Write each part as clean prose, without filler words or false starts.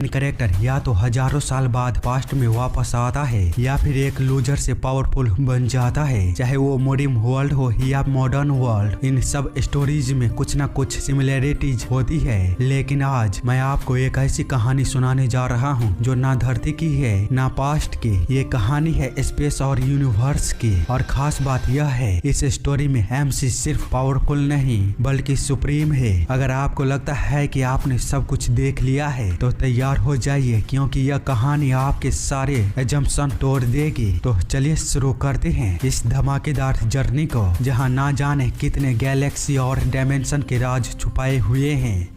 Character या तो हजारों साल बाद पास्ट में वापस आता है या फिर एक लूजर से पावरफुल बन जाता है। चाहे वो मॉडर्न वर्ल्ड हो या मॉडर्न वर्ल्ड, इन सब स्टोरीज में कुछ ना कुछ सिमिलरिटीज होती है। लेकिन आज मैं आपको एक ऐसी कहानी सुनाने जा रहा हूँ जो ना धरती की है ना पास्ट की। ये कहानी है स्पेस और यूनिवर्स की। और खास बात यह है, इस स्टोरी में MC सिर्फ पावरफुल नहीं बल्कि सुप्रीम है। अगर आपको लगता है कि आपने सब कुछ देख लिया है तो तैयार हो जाइए, क्योंकि यह कहानी आपके सारे एजम्पशन तोड़ देगी। तो चलिए शुरू करते हैं इस धमाकेदार जर्नी को, जहां ना जाने कितने गैलेक्सी और डायमेंशन के राज छुपाए हुए हैं।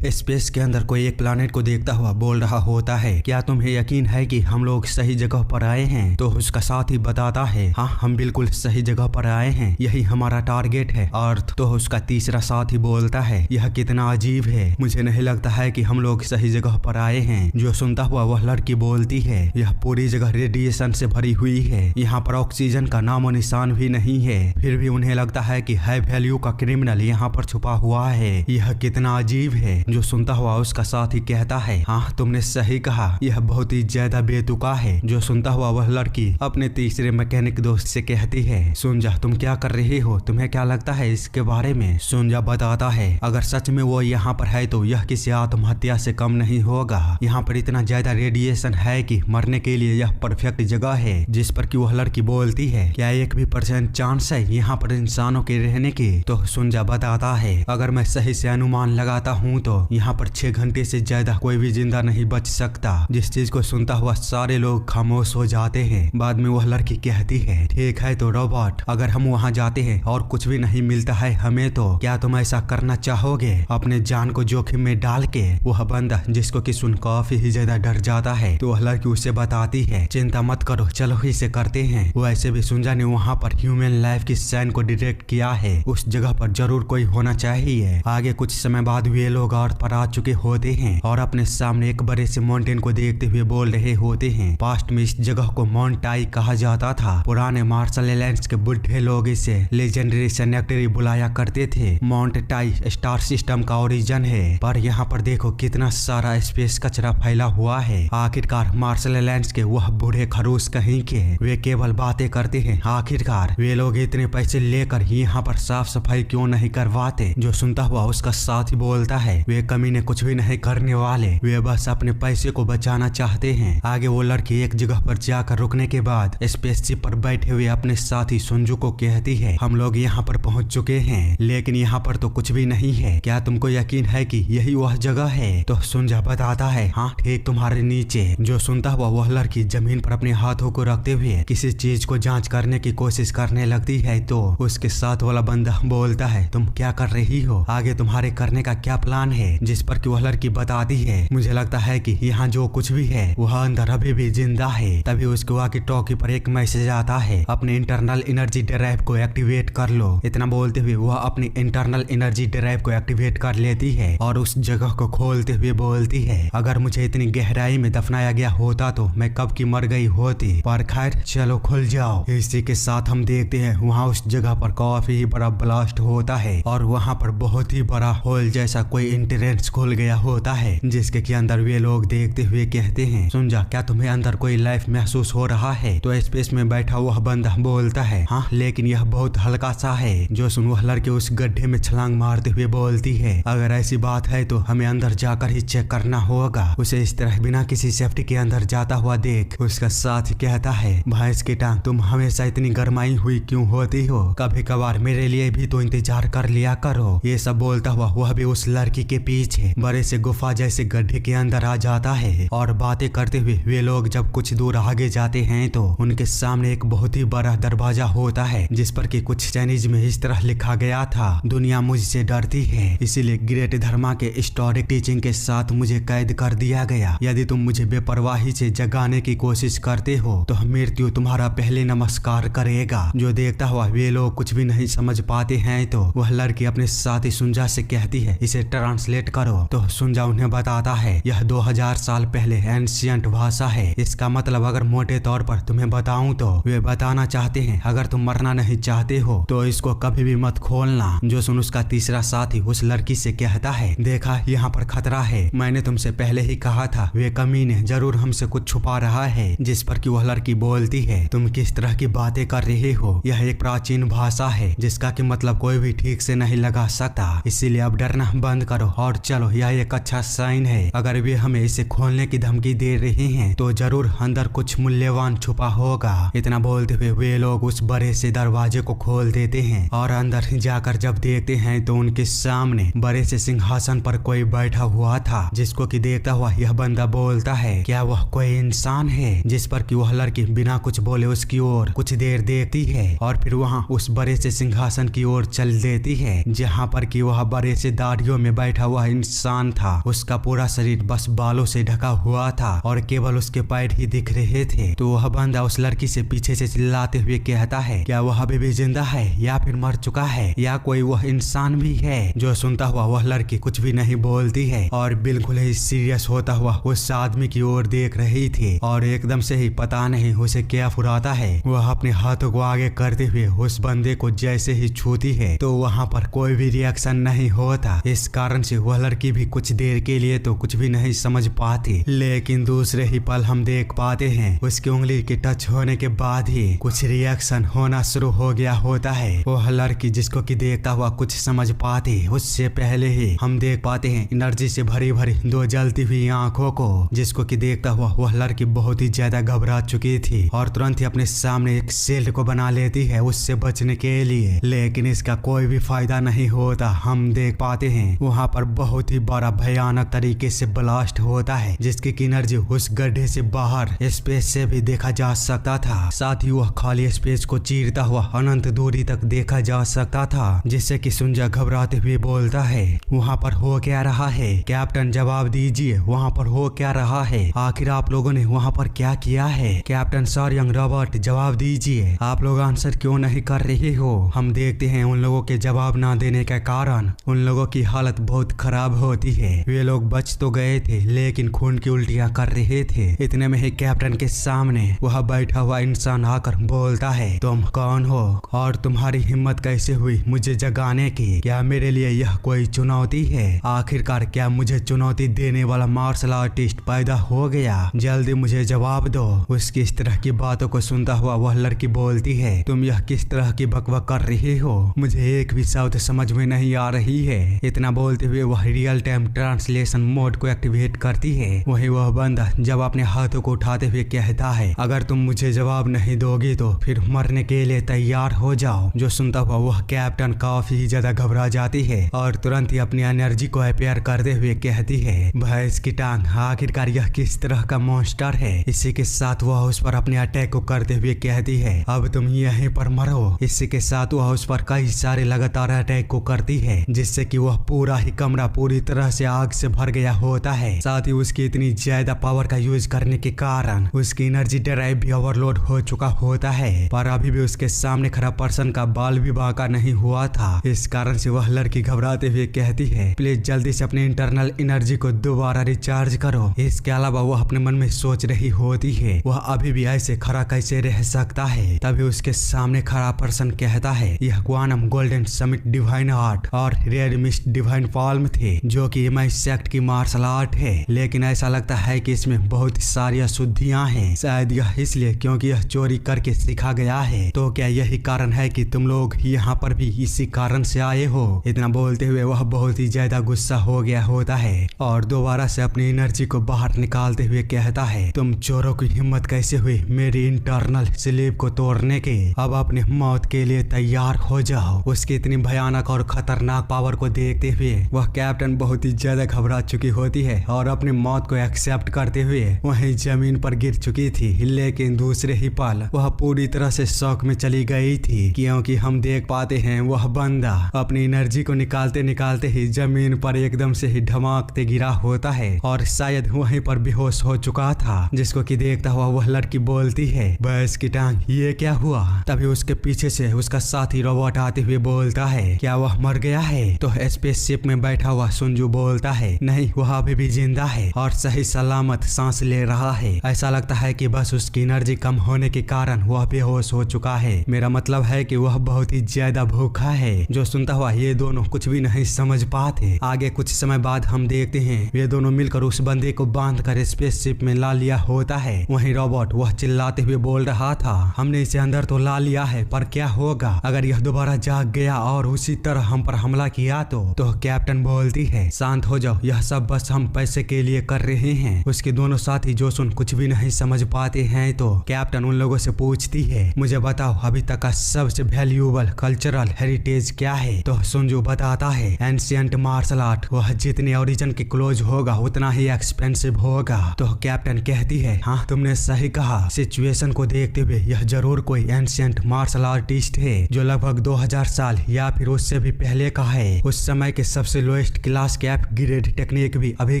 स्पेस के अंदर कोई एक प्लैनेट को देखता हुआ बोल रहा होता है, क्या तुम्हें यकीन है कि हम लोग सही जगह पर आए हैं? तो उसका साथी बताता है, हाँ हम बिल्कुल सही जगह पर आए हैं, यही हमारा टारगेट है अर्थ। तो उसका तीसरा साथी बोलता है, यह कितना अजीब है, मुझे नहीं लगता है कि हम लोग सही जगह पर आए हैं। जो सुनता हुआ वह लड़की बोलती है, यह पूरी जगह रेडिएशन से भरी हुई है, यहाँ पर ऑक्सीजन का नामो निशान भी नहीं है। फिर भी उन्हें लगता है कि हाई वैल्यू का क्रिमिनल यहाँ पर छुपा हुआ है, यह कितना अजीब है। जो सुनता हुआ उसका साथी कहता है, हाँ तुमने सही कहा, यह बहुत ही ज्यादा बेतुका है। जो सुनता हुआ वह लड़की अपने तीसरे मैकेनिक दोस्त से कहती है, सुंजा तुम क्या कर रही हो, तुम्हें क्या लगता है इसके बारे में? सुंजा बताता है, अगर सच में वो यहाँ पर है तो यह किसी आत्महत्या से कम नहीं होगा। यहाँ पर इतना ज्यादा रेडिएशन है कि मरने के लिए यह परफेक्ट जगह है। जिस पर कि वह लड़की बोलती है, क्या 1% चांस है यहाँ पर इंसानों के रहने की? तो सुंजा बताता है, अगर मैं सही से अनुमान लगाता हूँ तो यहाँ पर 6 घंटे से ज्यादा कोई भी जिंदा नहीं बच सकता। जिस चीज को सुनता हुआ सारे लोग खामोश हो जाते हैं। बाद में वह लड़की कहती है, ठीक है तो रोबोट, अगर हम वहाँ जाते हैं और कुछ भी नहीं मिलता है हमें, तो क्या तुम ऐसा करना चाहोगे, अपने जान को जोखिम में डाल के? वह बंदा जिसको कि सुन काफी ही ज्यादा डर जाता है, तो वह लड़की उसे बताती है, चिंता मत करो, चलो ही से करते हैं। वैसे भी सुंजा ने वहाँ पर ह्यूमन लाइफ की साइन को डिटेक्ट किया है, उस जगह पर जरूर कोई होना चाहिए। आगे कुछ समय बाद वे लोग अर्थ पर आ चुके होते हैं और अपने सामने एक बड़े से माउंटेन को देखते हुए बोल रहे होते हैं। पास्ट में इस जगह को माउंट टाई कहा जाता था। पुराने मार्शल आइलैंड्स के बुढ़े लोग इसे लेजेंडरी सेनेक्टरी बुलाया करते थे। माउंट टाई स्टार सिस्टम का ओरिजिन है, पर यहाँ पर देखो कितना सारा स्पेस कचरा फैला हुआ है। आखिरकार मार्शल आइलैंड्स के वह बूढ़े खरूस कहीं के वे केवल बातें करते हैं। आखिरकार वे लोग इतने पैसे लेकर यहाँ पर साफ सफाई क्यों नहीं करवाते? जो सुनता हुआ उसका साथी बोलता है, वे कमीने कुछ भी नहीं करने वाले, वे बस अपने पैसे को बचाना चाहते हैं। आगे वो लड़की एक जगह पर जाकर रुकने के बाद स्पेसशिप पर बैठे हुए अपने साथी सुंजू को कहती है, हम लोग यहाँ पर पहुँच चुके हैं, लेकिन यहाँ पर तो कुछ भी नहीं है, क्या तुमको यकीन है कि यही वह जगह है? तो सुंजा बताता है, हाँ ठीक तुम्हारे नीचे। जो सुनता हुआ वह लड़की जमीन पर अपने हाथों को रखते हुए किसी चीज को जांच करने की कोशिश करने लगती है, तो उसके साथ वाला बंदा बोलता है, तुम क्या कर रही हो, आगे तुम्हारे करने का क्या प्लान है? जिस पर कि वह लड़की बताती है, मुझे लगता है कि यहाँ जो कुछ भी है वह अंदर अभी भी जिंदा है। तभी उसके वॉकी टॉकी पर एक मैसेज आता है, अपने इंटरनल एनर्जी ड्राइव को एक्टिवेट कर लो। इतना बोलते हुए वह अपनी इंटरनल एनर्जी ड्राइव को एक्टिवेट कर लेती है और उस जगह को खोलते हुए बोलती है, अगर मुझे इतनी गहराई में दफनाया गया होता तो मैं कब की मर गई होती, पर खैर चलो खुल जाओ। इसी के साथ हम देखते हैं वहाँ उस जगह पर काफी ही बड़ा ब्लास्ट होता है और वहाँ पर बहुत ही बड़ा होल जैसा कोई इंटरेंस खुल गया होता है, जिसके के अंदर वे लोग देखते हुए कहते हैं, सुंजा क्या तुम्हें अंदर कोई लाइफ महसूस हो रहा है? तो स्पेस में बैठा वह बंदा बोलता है, हाँ लेकिन यह बहुत हल्का सा है। जो सुन वह लड़के उस गड्ढे में छलांग मारते हुए बोलती है, अगर ऐसी बात है तो हमें अंदर जाकर ही चेक करना होगा। उसे इस तरह बिना किसी सेफ्टी के अंदर जाता हुआ देख उसका साथ कहता है, भैंस की टांग तुम हमेशा इतनी गरमाई हुई क्यों होती हो, कभी कभार मेरे लिए भी तो इंतजार कर लिया करो। ये सब बोलता हुआ वह भी उस लड़की के पीछे बड़े से गुफा जैसे गड्ढे के अंदर आ जाता है और बातें करते हुए वे लोग जब कुछ दूर आगे जाते हैं तो उनके सामने एक बहुत ही बड़ा दरवाजा होता है, जिस पर कि कुछ चाइनीज में इस तरह लिखा गया था, दुनिया मुझसे डरती है, इसीलिए ग्रेट धर्मा के हिस्टोरिक टीचिंग के साथ मुझे कैद कर दिया गया। यदि तुम मुझे बेपरवाही से जगाने की कोशिश करते हो तो मृत्यु तुम्हारा पहले नमस्कार करेगा। जो देखता हुआ वे लोग कुछ भी नहीं समझ पाते हैं तो वह लड़की अपने साथी सुंजा से कहती है, इसे ट्रांसलेट ट्रांसलेट करो तो सुंजा उन्हें बताता है यह 2000 साल पहले एंशियंट भाषा है। इसका मतलब अगर मोटे तौर पर तुम्हें बताऊं तो वे बताना चाहते हैं अगर तुम मरना नहीं चाहते हो तो इसको कभी भी मत खोलना। जो सुन उसका तीसरा साथी उस लड़की से कहता है देखा यहाँ पर खतरा है, मैंने तुमसे पहले ही कहा था वे कमीने जरूर हमसे कुछ छुपा रहा है। जिस पर कि वह लड़की बोलती है तुम किस तरह की बातें कर रहे हो, यह एक प्राचीन भाषा है जिसका कि मतलब कोई भी ठीक से नहीं लगा सकता, इसीलिए अब डरना बंद करो और चलो। यह एक अच्छा साइन है, अगर वे हमें इसे खोलने की धमकी दे रहे हैं तो जरूर अंदर कुछ मूल्यवान छुपा होगा। इतना बोलते हुए वे लोग उस बड़े से दरवाजे को खोल देते हैं और अंदर जाकर जब देखते हैं तो उनके सामने बड़े से सिंहासन पर कोई बैठा हुआ था, जिसको कि देखता हुआ यह बंदा बोलता है क्या वह कोई इंसान है। जिस पर कि वह लड़की बिना कुछ बोले उसकी ओर कुछ देर देखती है और फिर वहां उस बड़े से सिंहासन की ओर चल देती है, जहां पर कि वह बड़े से दाढ़ियों में बैठा हुआ इंसान था। उसका पूरा शरीर बस बालों से ढका हुआ था और केवल उसके पैर ही दिख रहे थे। तो वह बंदा उस लड़की से पीछे से चिल्लाते हुए कहता है क्या वह अभी भी जिंदा है या फिर मर चुका है या कोई वह इंसान भी है। जो सुनता हुआ वह लड़की कुछ भी नहीं बोलती है और बिल्कुल ही सीरियस होता हुआ उस आदमी की ओर देख रही थी और एकदम से ही पता नहीं उसे क्या फुराता है, वह अपने हाथों को आगे करते हुए उस बंदे को जैसे ही छूती है तो वहां पर कोई भी रिएक्शन नहीं होता। इस कारण से वह लड़की भी कुछ देर के लिए तो कुछ भी नहीं समझ पाती, लेकिन दूसरे ही पल हम देख पाते हैं उसकी उंगली के टच होने के बाद ही कुछ रिएक्शन होना शुरू हो गया होता है। वह लड़की जिसको कि देखता हुआ कुछ समझ पाती उससे पहले ही हम देख पाते हैं एनर्जी से भरी भरी दो जलती हुई आंखों को, जिसको कि देखता हुआ वह लड़की बहुत ही ज्यादा घबरा चुकी थी और तुरंत ही अपने सामने एक शील्ड को बना लेती है उससे बचने के लिए, लेकिन इसका कोई भी फायदा नहीं होता। हम देख पाते हैं वहां पर बहुत ही बड़ा भयानक तरीके से ब्लास्ट होता है जिसकी एनर्जी उस गड्ढे से बाहर स्पेस से भी देखा जा सकता था, साथ ही वह खाली स्पेस को चीरता हुआ अनंत दूरी तक देखा जा सकता था, जिससे कि सुंजा घबराते हुए बोलता है वहां पर हो क्या रहा है, कैप्टन जवाब दीजिए वहां पर हो क्या रहा है, आखिर आप लोगों ने वहां पर क्या किया है। कैप्टन सर यंग रॉबर्ट जवाब दीजिए, आप लोग आंसर क्यों नहीं कर रहे हो। हम देखते हैं उन लोगों के जवाब ना देने के कारण उन लोगों की हालत बहुत खराब होती है। वे लोग बच तो गए थे लेकिन खून की उल्टियां कर रहे थे। इतने में ही कैप्टन के सामने वह बैठा हुआ इंसान आकर बोलता है तुम कौन हो और तुम्हारी हिम्मत कैसे हुई मुझे जगाने की, क्या मेरे लिए यह कोई चुनौती है। आखिरकार क्या मुझे चुनौती देने वाला मार्शल आर्टिस्ट पैदा हो गया, जल्दी मुझे जवाब दो। उसकी इस तरह की बातों को सुनता हुआ वह लड़की बोलती है तुम यह किस तरह की बकबक कर रही हो, मुझे एक भी शब्द समझ में नहीं आ रही है। इतना बोलते हुए वह रियल टाइम ट्रांसलेशन मोड को एक्टिवेट करती है। वही वह बंदा जब अपने हाथों को उठाते हुए कहता है अगर तुम मुझे जवाब नहीं दोगी तो फिर मरने के लिए तैयार हो जाओ। जो सुनता हुआ वह कैप्टन काफी ज्यादा घबरा जाती है और तुरंत ही अपनी एनर्जी को अपेयर करते हुए कहती है भैंस की टांग, आखिरकार यह किस तरह का मॉन्स्टर है। इसी के साथ वह उस पर अपने अटैक को करते हुए कहती है अब तुम यहीं पर मरो। इसी के साथ वह उस पर कई सारे लगातार अटैक को करती है जिससे कि वह पूरा ही कमरा पूरी तरह से आग से भर गया होता है। साथ ही उसकी इतनी ज्यादा पावर का यूज करने के कारण उसकी एनर्जी ड्राइव भी ओवरलोड हो चुका होता है, पर अभी भी उसके सामने खड़ा पर्सन का बाल भी बांका नहीं हुआ था। इस कारण से वह लड़की घबराते हुए कहती है प्लीज जल्दी से अपने इंटरनल एनर्जी को दोबारा रिचार्ज करो। इसके अलावा वह अपने मन में सोच रही होती है वह अभी भी ऐसे खड़ा कैसे रह सकता है। तभी उसके सामने खड़ा पर्सन कहता है यह quantum golden summit divine art और रेड मिस्ट डिवाइन फॉर्म थे जो कि एमआई सेक्ट की मार्शल आर्ट है, लेकिन ऐसा लगता है कि इसमें बहुत सारी अशुद्धियां हैं, शायद यह इसलिए क्योंकि यह चोरी करके सीखा गया है। तो क्या यही कारण है कि तुम लोग यहाँ पर भी इसी कारण से आए हो। इतना बोलते हुए वह बहुत ही ज्यादा गुस्सा हो गया होता है और दोबारा से अपनी एनर्जी को बाहर निकालते हुए कहता है तुम चोरों की हिम्मत कैसे हुई मेरी इंटरनल स्लीप को तोड़ने की, अब अपने मौत के लिए तैयार हो जाओ। उसकी इतनी भयानक और खतरनाक पावर को देखते हुए वह कैप्टन बहुत ही ज्यादा घबरा चुकी होती है और अपनी मौत को एक्सेप्ट करते हुए वहीं जमीन पर गिर चुकी थी, लेकिन दूसरे ही पल वह पूरी तरह से शौक में चली गई थी, क्योंकि हम देख पाते हैं वह बंदा अपनी एनर्जी को निकालते निकालते ही जमीन पर एकदम से ही धमाकते गिरा होता है और शायद वहीं पर बेहोश हो चुका था। जिसको कि देखता हुआ वह लड़की बोलती है भैंस की टांग, ये क्या हुआ। तभी उसके पीछे से उसका साथी रोबोट आते हुए बोलता है क्या वह मर गया है। तो स्पेसशिप में बैठा बैठा हुआ सुंजू बोलता है, नहीं वह अभी भी जिंदा है और सही सलामत सांस ले रहा है। ऐसा लगता है कि बस उसकी एनर्जी कम होने के कारण वह बेहोश हो चुका है। मेरा मतलब है कि वह बहुत ही ज्यादा भूखा है। जो सुनता हुआ ये दोनों कुछ भी नहीं समझ पाते। आगे कुछ समय बाद हम देखते हैं वे दोनों मिलकर उस बंदे को बांध कर स्पेसशिप में ला लिया होता है। वहीं रोबोट वह चिल्लाते हुए बोल रहा था, हमने इसे अंदर तो ला लिया है पर क्या होगा अगर यह दोबारा जाग गया और उसी तरह हम पर हमला किया तो कैप्टन बोलती है, शांत हो जाओ, यह सब बस हम पैसे के लिए कर रहे हैं। उसके दोनों साथी जो सुन कुछ भी नहीं समझ पाते हैं तो कैप्टन उन लोगों से पूछती है, मुझे बताओ अभी तक का सबसे वैल्यूएबल कल्चरल हेरिटेज क्या है। तो सुंजू बताता है, एंशिएंट मार्शल आर्ट। वह जितने ओरिजिन के क्लोज होगा उतना ही एक्सपेंसिव होगा। तो कैप्टन कहती है, हाँ तुमने सही कहा, सिचुएशन को देखते हुए यह जरूर कोई एंशिएंट मार्शल आर्टिस्ट है जो लगभग 2000 साल या फिर उससे भी पहले का है। उस समय के सबसे लोएस्ट क्लास के अपग्रेड टेक्निक भी अभी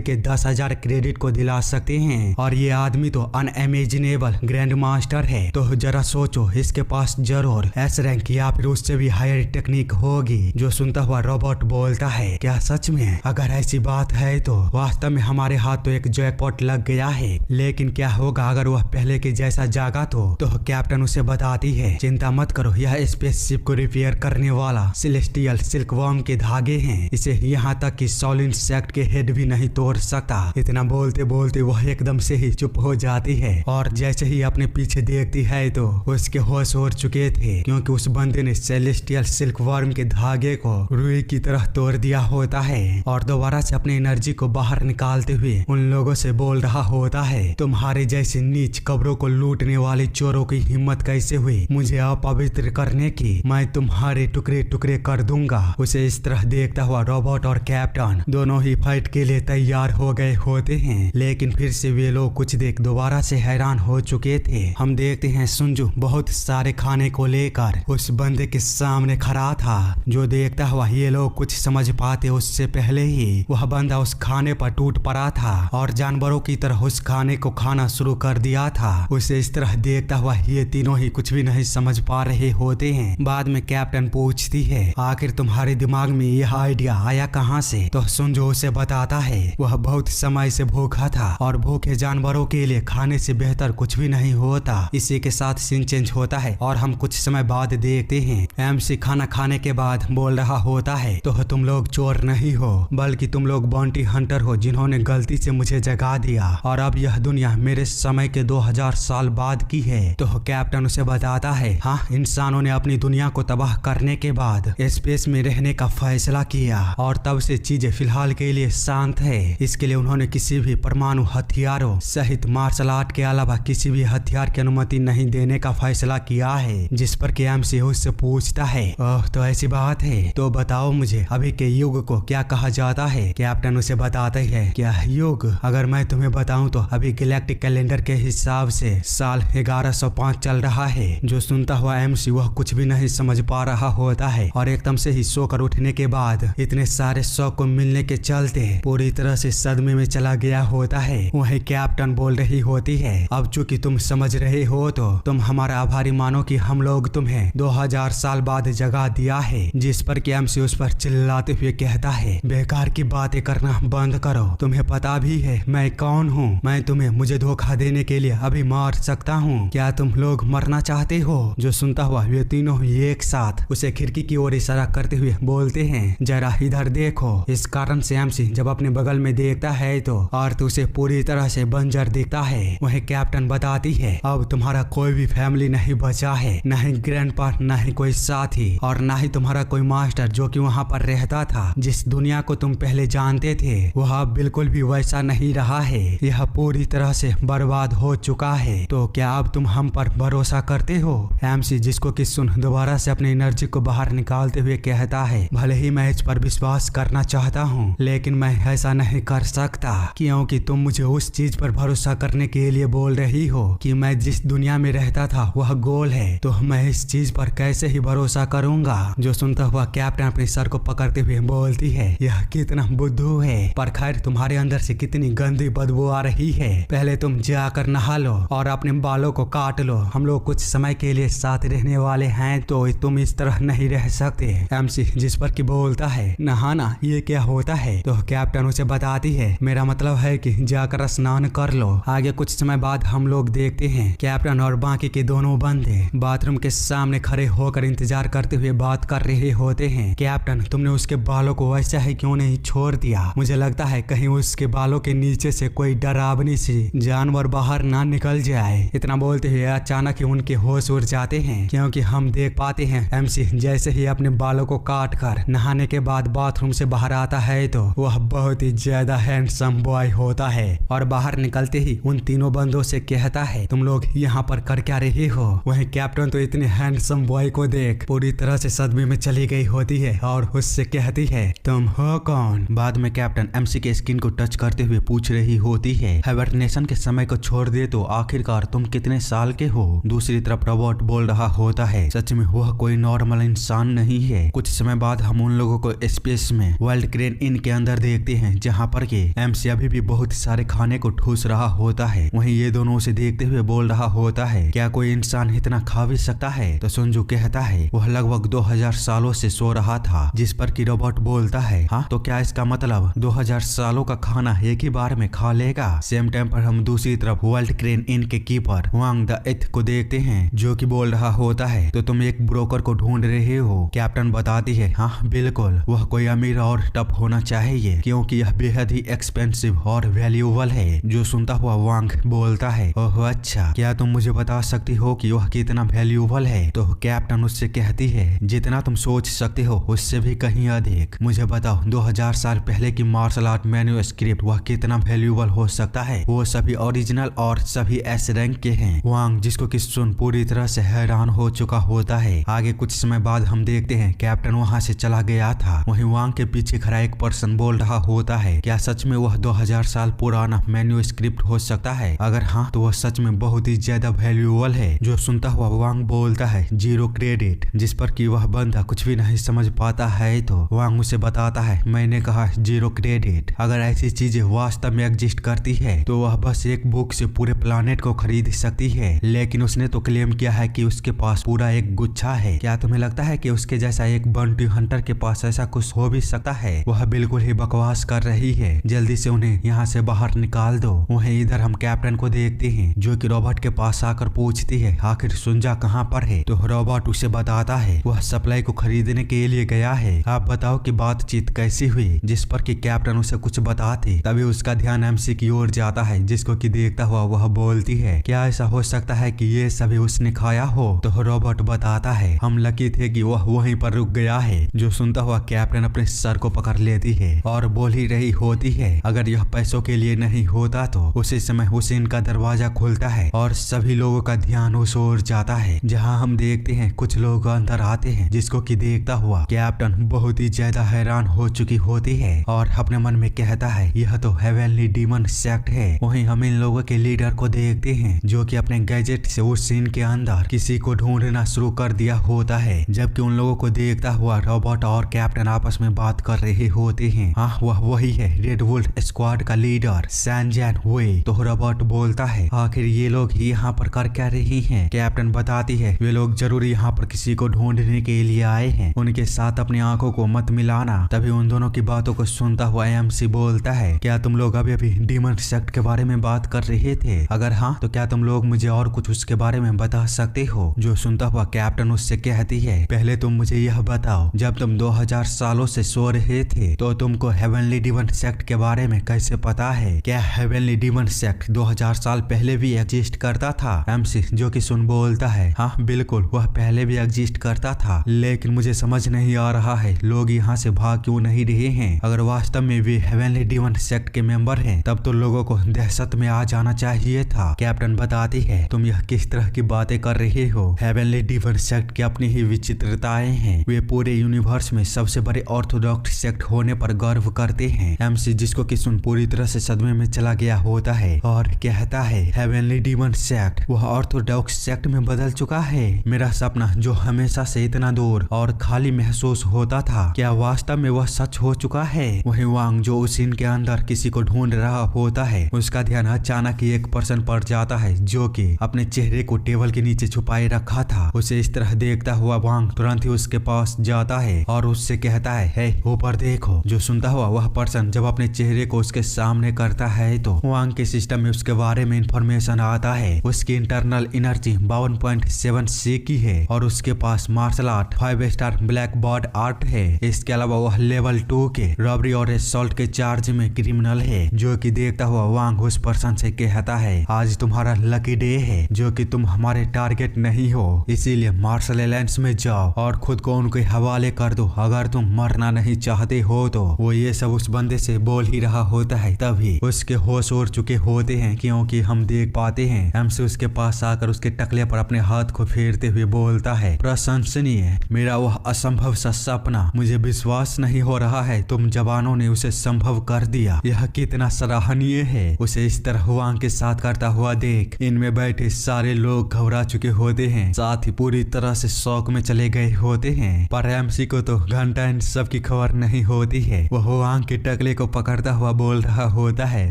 के 10,000 क्रेडिट को दिला सकते हैं और ये आदमी तो अनइमेजिनेबल ग्रैंड मास्टर है। तो जरा सोचो, इसके पास जरूर एस रैंक या फिर उससे भी हायर टेक्निक होगी। जो सुनता हुआ रोबोट बोलता है, क्या सच में? अगर ऐसी बात है तो वास्तव में हमारे हाथ तो एक जैकपॉट लग गया है। लेकिन क्या होगा अगर वह पहले के जैसा जागा तो कैप्टन उसे बताती है, चिंता मत करो, यह स्पेसशिप को रिपेयर करने वाला सेलेस्टियल सिल्कवर्म के धागे हैं। इसे यहाँ तक कि सॉल इंसेक्ट के हेड भी नहीं तोड़ सकता। इतना बोलते बोलते वह एकदम से ही चुप हो जाती है और जैसे ही अपने पीछे देखती है तो उसके होश उड़ चुके थे, क्योंकि उस बंदे ने सेलेस्टियल सिल्कवर्म के धागे को रुई की तरह तोड़ दिया होता है और दोबारा से अपनी एनर्जी को बाहर निकालते हुए उन लोगों से बोल रहा होता है, तुम्हारे जैसे नीच कब्रों को लूटने वाले चोरों की हिम्मत कैसे हुई मुझे अपवित्र करने की? मैं तुम्हारे टुकड़े टुकड़े कर दूंगा। उसे इस तरह देखता हुआ रोबोट और कैप्टन दोनों ही फाइट के लिए तैयार हो गए होते हैं। लेकिन फिर से वे लोग कुछ देख दोबारा से हैरान हो चुके थे। हम देखते हैं सुंजू बहुत सारे खाने को लेकर उस बंदे के सामने खड़ा था। जो देखता हुआ ये लोग कुछ समझ पाते उससे पहले ही वह बंदा उस खाने पर टूट पड़ा था और जानवरों की तरह उस खाने को खाना शुरू कर दिया था। उसे इस तरह देखता हुआ ये तीनों ही कुछ भी नहीं समझ पा रहे होते हैं। बाद में कैप्टन पूछती है, आखिर तुम्हारे दिमाग में यह आइडिया आया कहाँ से? तो सुंजू उसे बताता है, वह बहुत समय से भूखा था और भूखे जानवरों के लिए खाने से बेहतर कुछ भी नहीं होता। इसी के साथ सीन चेंज होता है और हम कुछ समय बाद देखते हैं एमसी खाना खाने के बाद बोल रहा होता है, तो तुम लोग चोर नहीं हो बल्कि तुम लोग बाउंटी हंटर हो जिन्होंने गलती से मुझे जगा दिया और अब यह दुनिया मेरे समय के 2000 साल बाद की है। तो कैप्टन उसे बताता है, हाँ इंसानों ने अपनी दुनिया को तबाह करने के बाद स्पेस में रहने का फैसला किया और तब से चीजें फिलहाल के लिए शांत है। इसके लिए उन्होंने किसी भी परमाणु हथियारों सहित मार्शल आर्ट के अलावा किसी भी हथियार की अनुमति नहीं देने का फैसला किया है। जिस पर के एमसी उससे पूछता है, ओह तो ऐसी बात है, तो बताओ मुझे अभी के युग को क्या कहा जाता है? कैप्टन उसे बताते है, क्या युग? अगर मैं तुम्हें बताऊं तो अभी गैलेक्टिक कैलेंडर के हिसाब से साल 1105 चल रहा है। जो सुनता हुआ एमसी वह कुछ भी नहीं समझ पा रहा होता है और एकदम से ही सोकर उठने के बाद इतने सारे शौक को मिलने के चलते पूरी तरह से सदमे में चला गया होता है। वही कैप्टन बोल रही होती है, अब चूंकि तुम समझ रहे हो तो तुम हमारा आभारी मानो कि हम लोग तुम्हें 2000 साल बाद जगा दिया है। जिस पर कि एमसी उस पर चिल्लाते हुए कहता है, बेकार की बातें करना बंद करो, तुम्हें पता भी है मैं कौन हूँ। मैं तुम्हें मुझे धोखा देने के लिए अभी मार सकता हूँ। क्या तुम लोग मरना चाहते हो? जो सुनता हुआ वे तीनों ही एक साथ उसे खिड़की की ओर इशारा करते हुए बोलते हैं, जरा इधर देखो। इस कारण से एमसी जब अपने बगल में देखता है तो अर्थ उसे पूरी तरह से बंजर दिखता है। वही कैप्टन बताती है, अब तुम्हारा कोई भी फैमिली नहीं बचा है, न ही ग्रैंडपा, न ही कोई साथी और न ही तुम्हारा कोई मास्टर जो कि वहाँ पर रहता था। जिस दुनिया को तुम पहले जानते थे वह अब बिल्कुल भी वैसा नहीं रहा है। यह पूरी तरह से बर्बाद हो चुका है। तो क्या अब तुम हम पर भरोसा करते हो? एमसी जिसको कि सुन दोबारा से अपनी एनर्जी को बाहर निकालते हुए कहता है, भले ही मैं इस पर विश्वास करना चाहता हूँ लेकिन मैं ऐसा नहीं कर सकता, क्योंकि तुम मुझे उस चीज पर भरोसा करने के लिए बोल रही हो कि मैं जिस दुनिया में रहता था वह गोल है, तो मैं इस चीज पर कैसे ही भरोसा करूंगा? जो सुनता हुआ कैप्टन अपने सर को पकड़ते हुए बोलती है, यह कितना बुद्धू है, पर खैर तुम्हारे अंदर से कितनी गंदी बदबू आ रही है। पहले तुम जाकर नहा लो और अपने बालों को काट लो। हम लोग कुछ समय के लिए साथ रहने वाले हैं तो तुम इस तरह नहीं रह सकते। एमसी जिस पर की बोलता है, नहाना ना ये क्या होता है। तो कैप्टन उसे बताती है मेरा मतलब है कि जाकर स्नान कर लो। आगे कुछ समय बाद हम लोग देखते हैं कैप्टन और बाकी के दोनों बंदे बाथरूम के सामने खड़े होकर इंतजार करते हुए बात कर रहे होते हैं। कैप्टन तुमने उसके बालों को वैसा ही क्यों नहीं छोड़ दिया? मुझे लगता है कहीं उसके बालों के नीचे से कोई डरावनी सी जानवर बाहर ना निकल जाए। इतना बोलते हुए अचानक ही उनके होश उड़ जाते हैं क्योंकि हम देख पाते हैं एमसी जैसे ही अपने बालों को काट कर नहाने के बाद बाथरूम से बाहर आता है तो वह बहुत ही ज्यादा हैंडसम बॉय होता है और बाहर निकलते ही उन तीनों बंदों से कहता है तुम लोग यहाँ पर कर क्या रहे हो? वहीं कैप्टन तो इतने हैंडसम बॉय को देख पूरी तरह से सदमे में चली गई होती है और उससे कहती है तुम हो कौन? बाद में कैप्टन एमसी के स्किन को टच करते हुए पूछ रही होती है हाइबरनेशन के समय को छोड़ दे तो आखिरकार तुम कितने साल के हो? दूसरी तरफ रोबोट बोल रहा होता है सच में वह कोई नॉर्मल इंसान नहीं है। कुछ समय बाद हम उन लोगों को स्पेस में वर्ल्ड क्रेन इन के अंदर देखते हैं जहाँ पर के एमसी अभी भी बहुत सारे खाने को ठूस रहा होता है। वहीं ये दोनों उसे देखते हुए बोल रहा होता है क्या कोई इंसान इतना खा भी सकता है? तो सुंजू कहता है वह लगभग 2000 सालों से सो रहा था। जिस पर कि रोबोट बोलता है हाँ तो क्या इसका मतलब 2000 सालों का खाना एक ही बार में खा लेगा? सेम टाइम पर हम दूसरी तरफ वर्ल्ड क्रेन इन के कीपर वांग द एथ को देखते हैं जो कि बोल रहा होता है तो तुम एक ब्रोकर को ढूंढ रहे हो? कैप्टन बताती है हाँ बिल्कुल वह कोई अमीर और टफ होना चाहिए क्योंकि यह बेहद ही एक्सपेंसिव और वैल्यूएबल है। जो सुनता हुआ वांग बोलता है ओह अच्छा क्या तुम मुझे बता सकती हो कि वह कितना वैल्यूएबल है? तो कैप्टन उससे कहती है जितना तुम सोच सकते हो उससे भी कहीं अधिक। मुझे बताओ 2000 साल पहले की मार्शल आर्ट मैन्युस्क्रिप्ट वह कितना वैल्यूएबल हो सकता है? वो सभी ओरिजिनल और सभी एस रैंक के हैं। वांग जिसको कि सुन पूरी तरह से हैरान हो चुका होता है। आगे कुछ समय बाद हम देखते हैं कैप्टन वहां से चला गया था। वहीं वांग के पीछे खड़ा एक पर्सन बोल रहा होता है क्या सच में वह 2000 साल पुराना मैन्युस्क्रिप्ट हो सकता है? अगर हाँ तो वह सच में बहुत ही ज्यादा वैल्यूएबल है। जो सुनता हुआ वांग बोलता है 0 क्रेडिट। जिस पर कि वह बंदा कुछ भी नहीं समझ पाता है तो वांग उसे बताता है मैंने कहा 0 क्रेडिट। अगर ऐसी चीजें वास्तव में एग्जिस्ट करती है तो वह बस एक बुक से पूरे प्लानेट को खरीद सकती है। लेकिन उसने तो क्लेम किया है कि उसके पास पूरा एक गुच्छा है। क्या तुम्हें लगता है कि उसके जैसा एक बंटी हंटर के पास ऐसा कुछ हो भी सकता है? वह बिल्कुल ही बकवास कर रही है। जल्दी से उन्हें यहाँ से बाहर निकाल दो। वहीं इधर हम कैप्टन को देखते हैं जो कि रॉबर्ट के पास आकर पूछती है आखिर सुंजा कहाँ पर है? तो रॉबर्ट उसे बताता है वह सप्लाई को खरीदने के लिए गया है। आप बताओ कि बातचीत कैसी हुई? जिस पर कि कैप्टन उसे कुछ बताते तभी उसका ध्यान एमसी की ओर जाता है जिसको कि देखता हुआ वह बोलती है क्या ऐसा हो सकता है कि ये सभी उसने खाया हो? तो रॉबर्ट बताता है हम लकी थे कि वह वहीं पर रुक गया है। जो सुनता हुआ कैप्टन अपने सर को पकड़ लेती है और बोल ही रही होती है अगर यह पैसों के लिए नहीं होता तो उसी समय हुसैन का दरवाजा खुलता है और सभी लोगों का ध्यान उस ओर जाता है जहां हम देखते हैं कुछ लोग अंदर आते हैं जिसको कि देखता हुआ कैप्टन बहुत ही ज्यादा हैरान हो चुकी होती है और अपने मन में कहता है यह तो हेवनली डीमन सेक्ट है। वहीं हम इन लोगों के लीडर को देखते हैं जो कि अपने गैजेट से उस सीन के अंदर किसी को ढूंढना शुरू कर दिया होता है। जबकि उन लोगों को देखता हुआ रोबोट और कैप्टन आपस में बात कर रहे होते हैं। हाँ वह वही है रेड वुल्फ स्क्वाड का लीडर सैनजैन हुए। तो रोबोट बोलता है आखिर ये लोग यहाँ पर कर क्या रही हैं? कैप्टन बताती है वे लोग जरूर यहाँ पर किसी को ढूंढने के लिए आए हैं। उनके साथ अपनी आंखों को मत मिलाना। तभी उन दोनों की बातों को सुनता हुआ एमसी बोलता है क्या तुम लोग अभी अभी डीमन सेक्ट के बारे में बात कर रहे थे? अगर हाँ तो क्या तुम लोग मुझे और कुछ उसके बारे में बता सकते हो? जो सुनता हुआ कैप्टन उससे कहती है पहले तुम मुझे यह बताओ जब तुम 2000 सालों से सो रहे थे तो तुमको हेवनली डीमन सेक्ट के बारे में कैसे पता है? क्या हेवनली डीमन सेक्ट 2000 साल पहले भी एग्जिस्ट करता था? एमसी जो कि सुन बोलता है हाँ बिल्कुल वह पहले भी एग्जिस्ट करता था लेकिन मुझे समझ नहीं आ रहा है लोग यहाँ से भाग क्यों नहीं रहे हैं। अगर वास्तव में वे हेवनली डीमन सेक्ट के मेंबर हैं तब तो लोगों को दहशत में आ जाना चाहिए था। कैप्टन बताती है तुम यह किस तरह की बातें कर रहे हो? हेवनली डीमन सेक्ट की अपनी ही विचित्रताएं हैं। वे पूरे यूनिवर्स में सबसे बड़े ऑर्थोडॉक्स सेक्ट होने पर गर्व करते हैं। एमसी जिसको कि सुन पूरी तरह से सदमे में चला गया होता है और कहता है हेवनली डीमन सेक्ट वह ऑर्थोडॉक्स सेक्ट में बदल चुका है। मेरा सपना जो हमेशा से इतना दूर और खाली महसूस होता था क्या वास्तव में वह सच हो चुका है? वहीं वांग जो उस सीन के अंदर किसी को ढूंढ रहा होता है उसका ध्यान अचानक ही एक पर्सन पर जाता है जो कि अपने चेहरे को टेबल के नीचे छुपाए रखा था। उसे इस तरह देखता हुआ वांग तुरंत ही उसके पास जाता है और उससे कहता है हे ऊपर देखो। जो सुनता हुआ वह पर्सन जब अपने चेहरे को उसके सामने करता है तो वांग के सिस्टम में उसके बारे में इंफॉर्मेशन आता है। उसकी इंटरनल एनर्जी 52.7 C की है और उसके पास martial art 5 star black board art है। इसके अलावा वह लेवल 2 के रॉबरी और असॉल्ट के चार्ज में क्रिमिनल है। जो कि देखता हुआ वांग उस पर्सन से कहता है, आज तुम्हारा लकी डे है, जो कि तुम हमारे टारगेट नहीं हो, इसीलिए मार्शल अलायंस में जाओ और खुद को उनके हवाले कर दो। अगर तुम मरना नहीं चाहते हो तो वो ये सब उस बंदे से बोल ही रहा होता है। तभी उसके होश उड़ चुके होते हैं, क्योंकि हम देख पाते हैं एमसी उसके पास आकर उसके टकले पर अपने हाथ को फेरते हुए बोलता है, प्रशंसनीय, मेरा वह असंभव सा सपना, मुझे विश्वास नहीं हो रहा है तुम जवानों ने उसे संभव कर दिया। यह कितना सराहनीय है। उसे इस तरह वांग के साथ करता हुआ देख इनमें बैठे सारे लोग घबरा चुके होते हैं, साथ ही पूरी तरह से शौक में चले गए होते हैं। पर एमसी को तो घंटा इन सब की खबर नहीं होती है। वह वांग के टकले को पकड़ता हुआ बोल रहा होता है,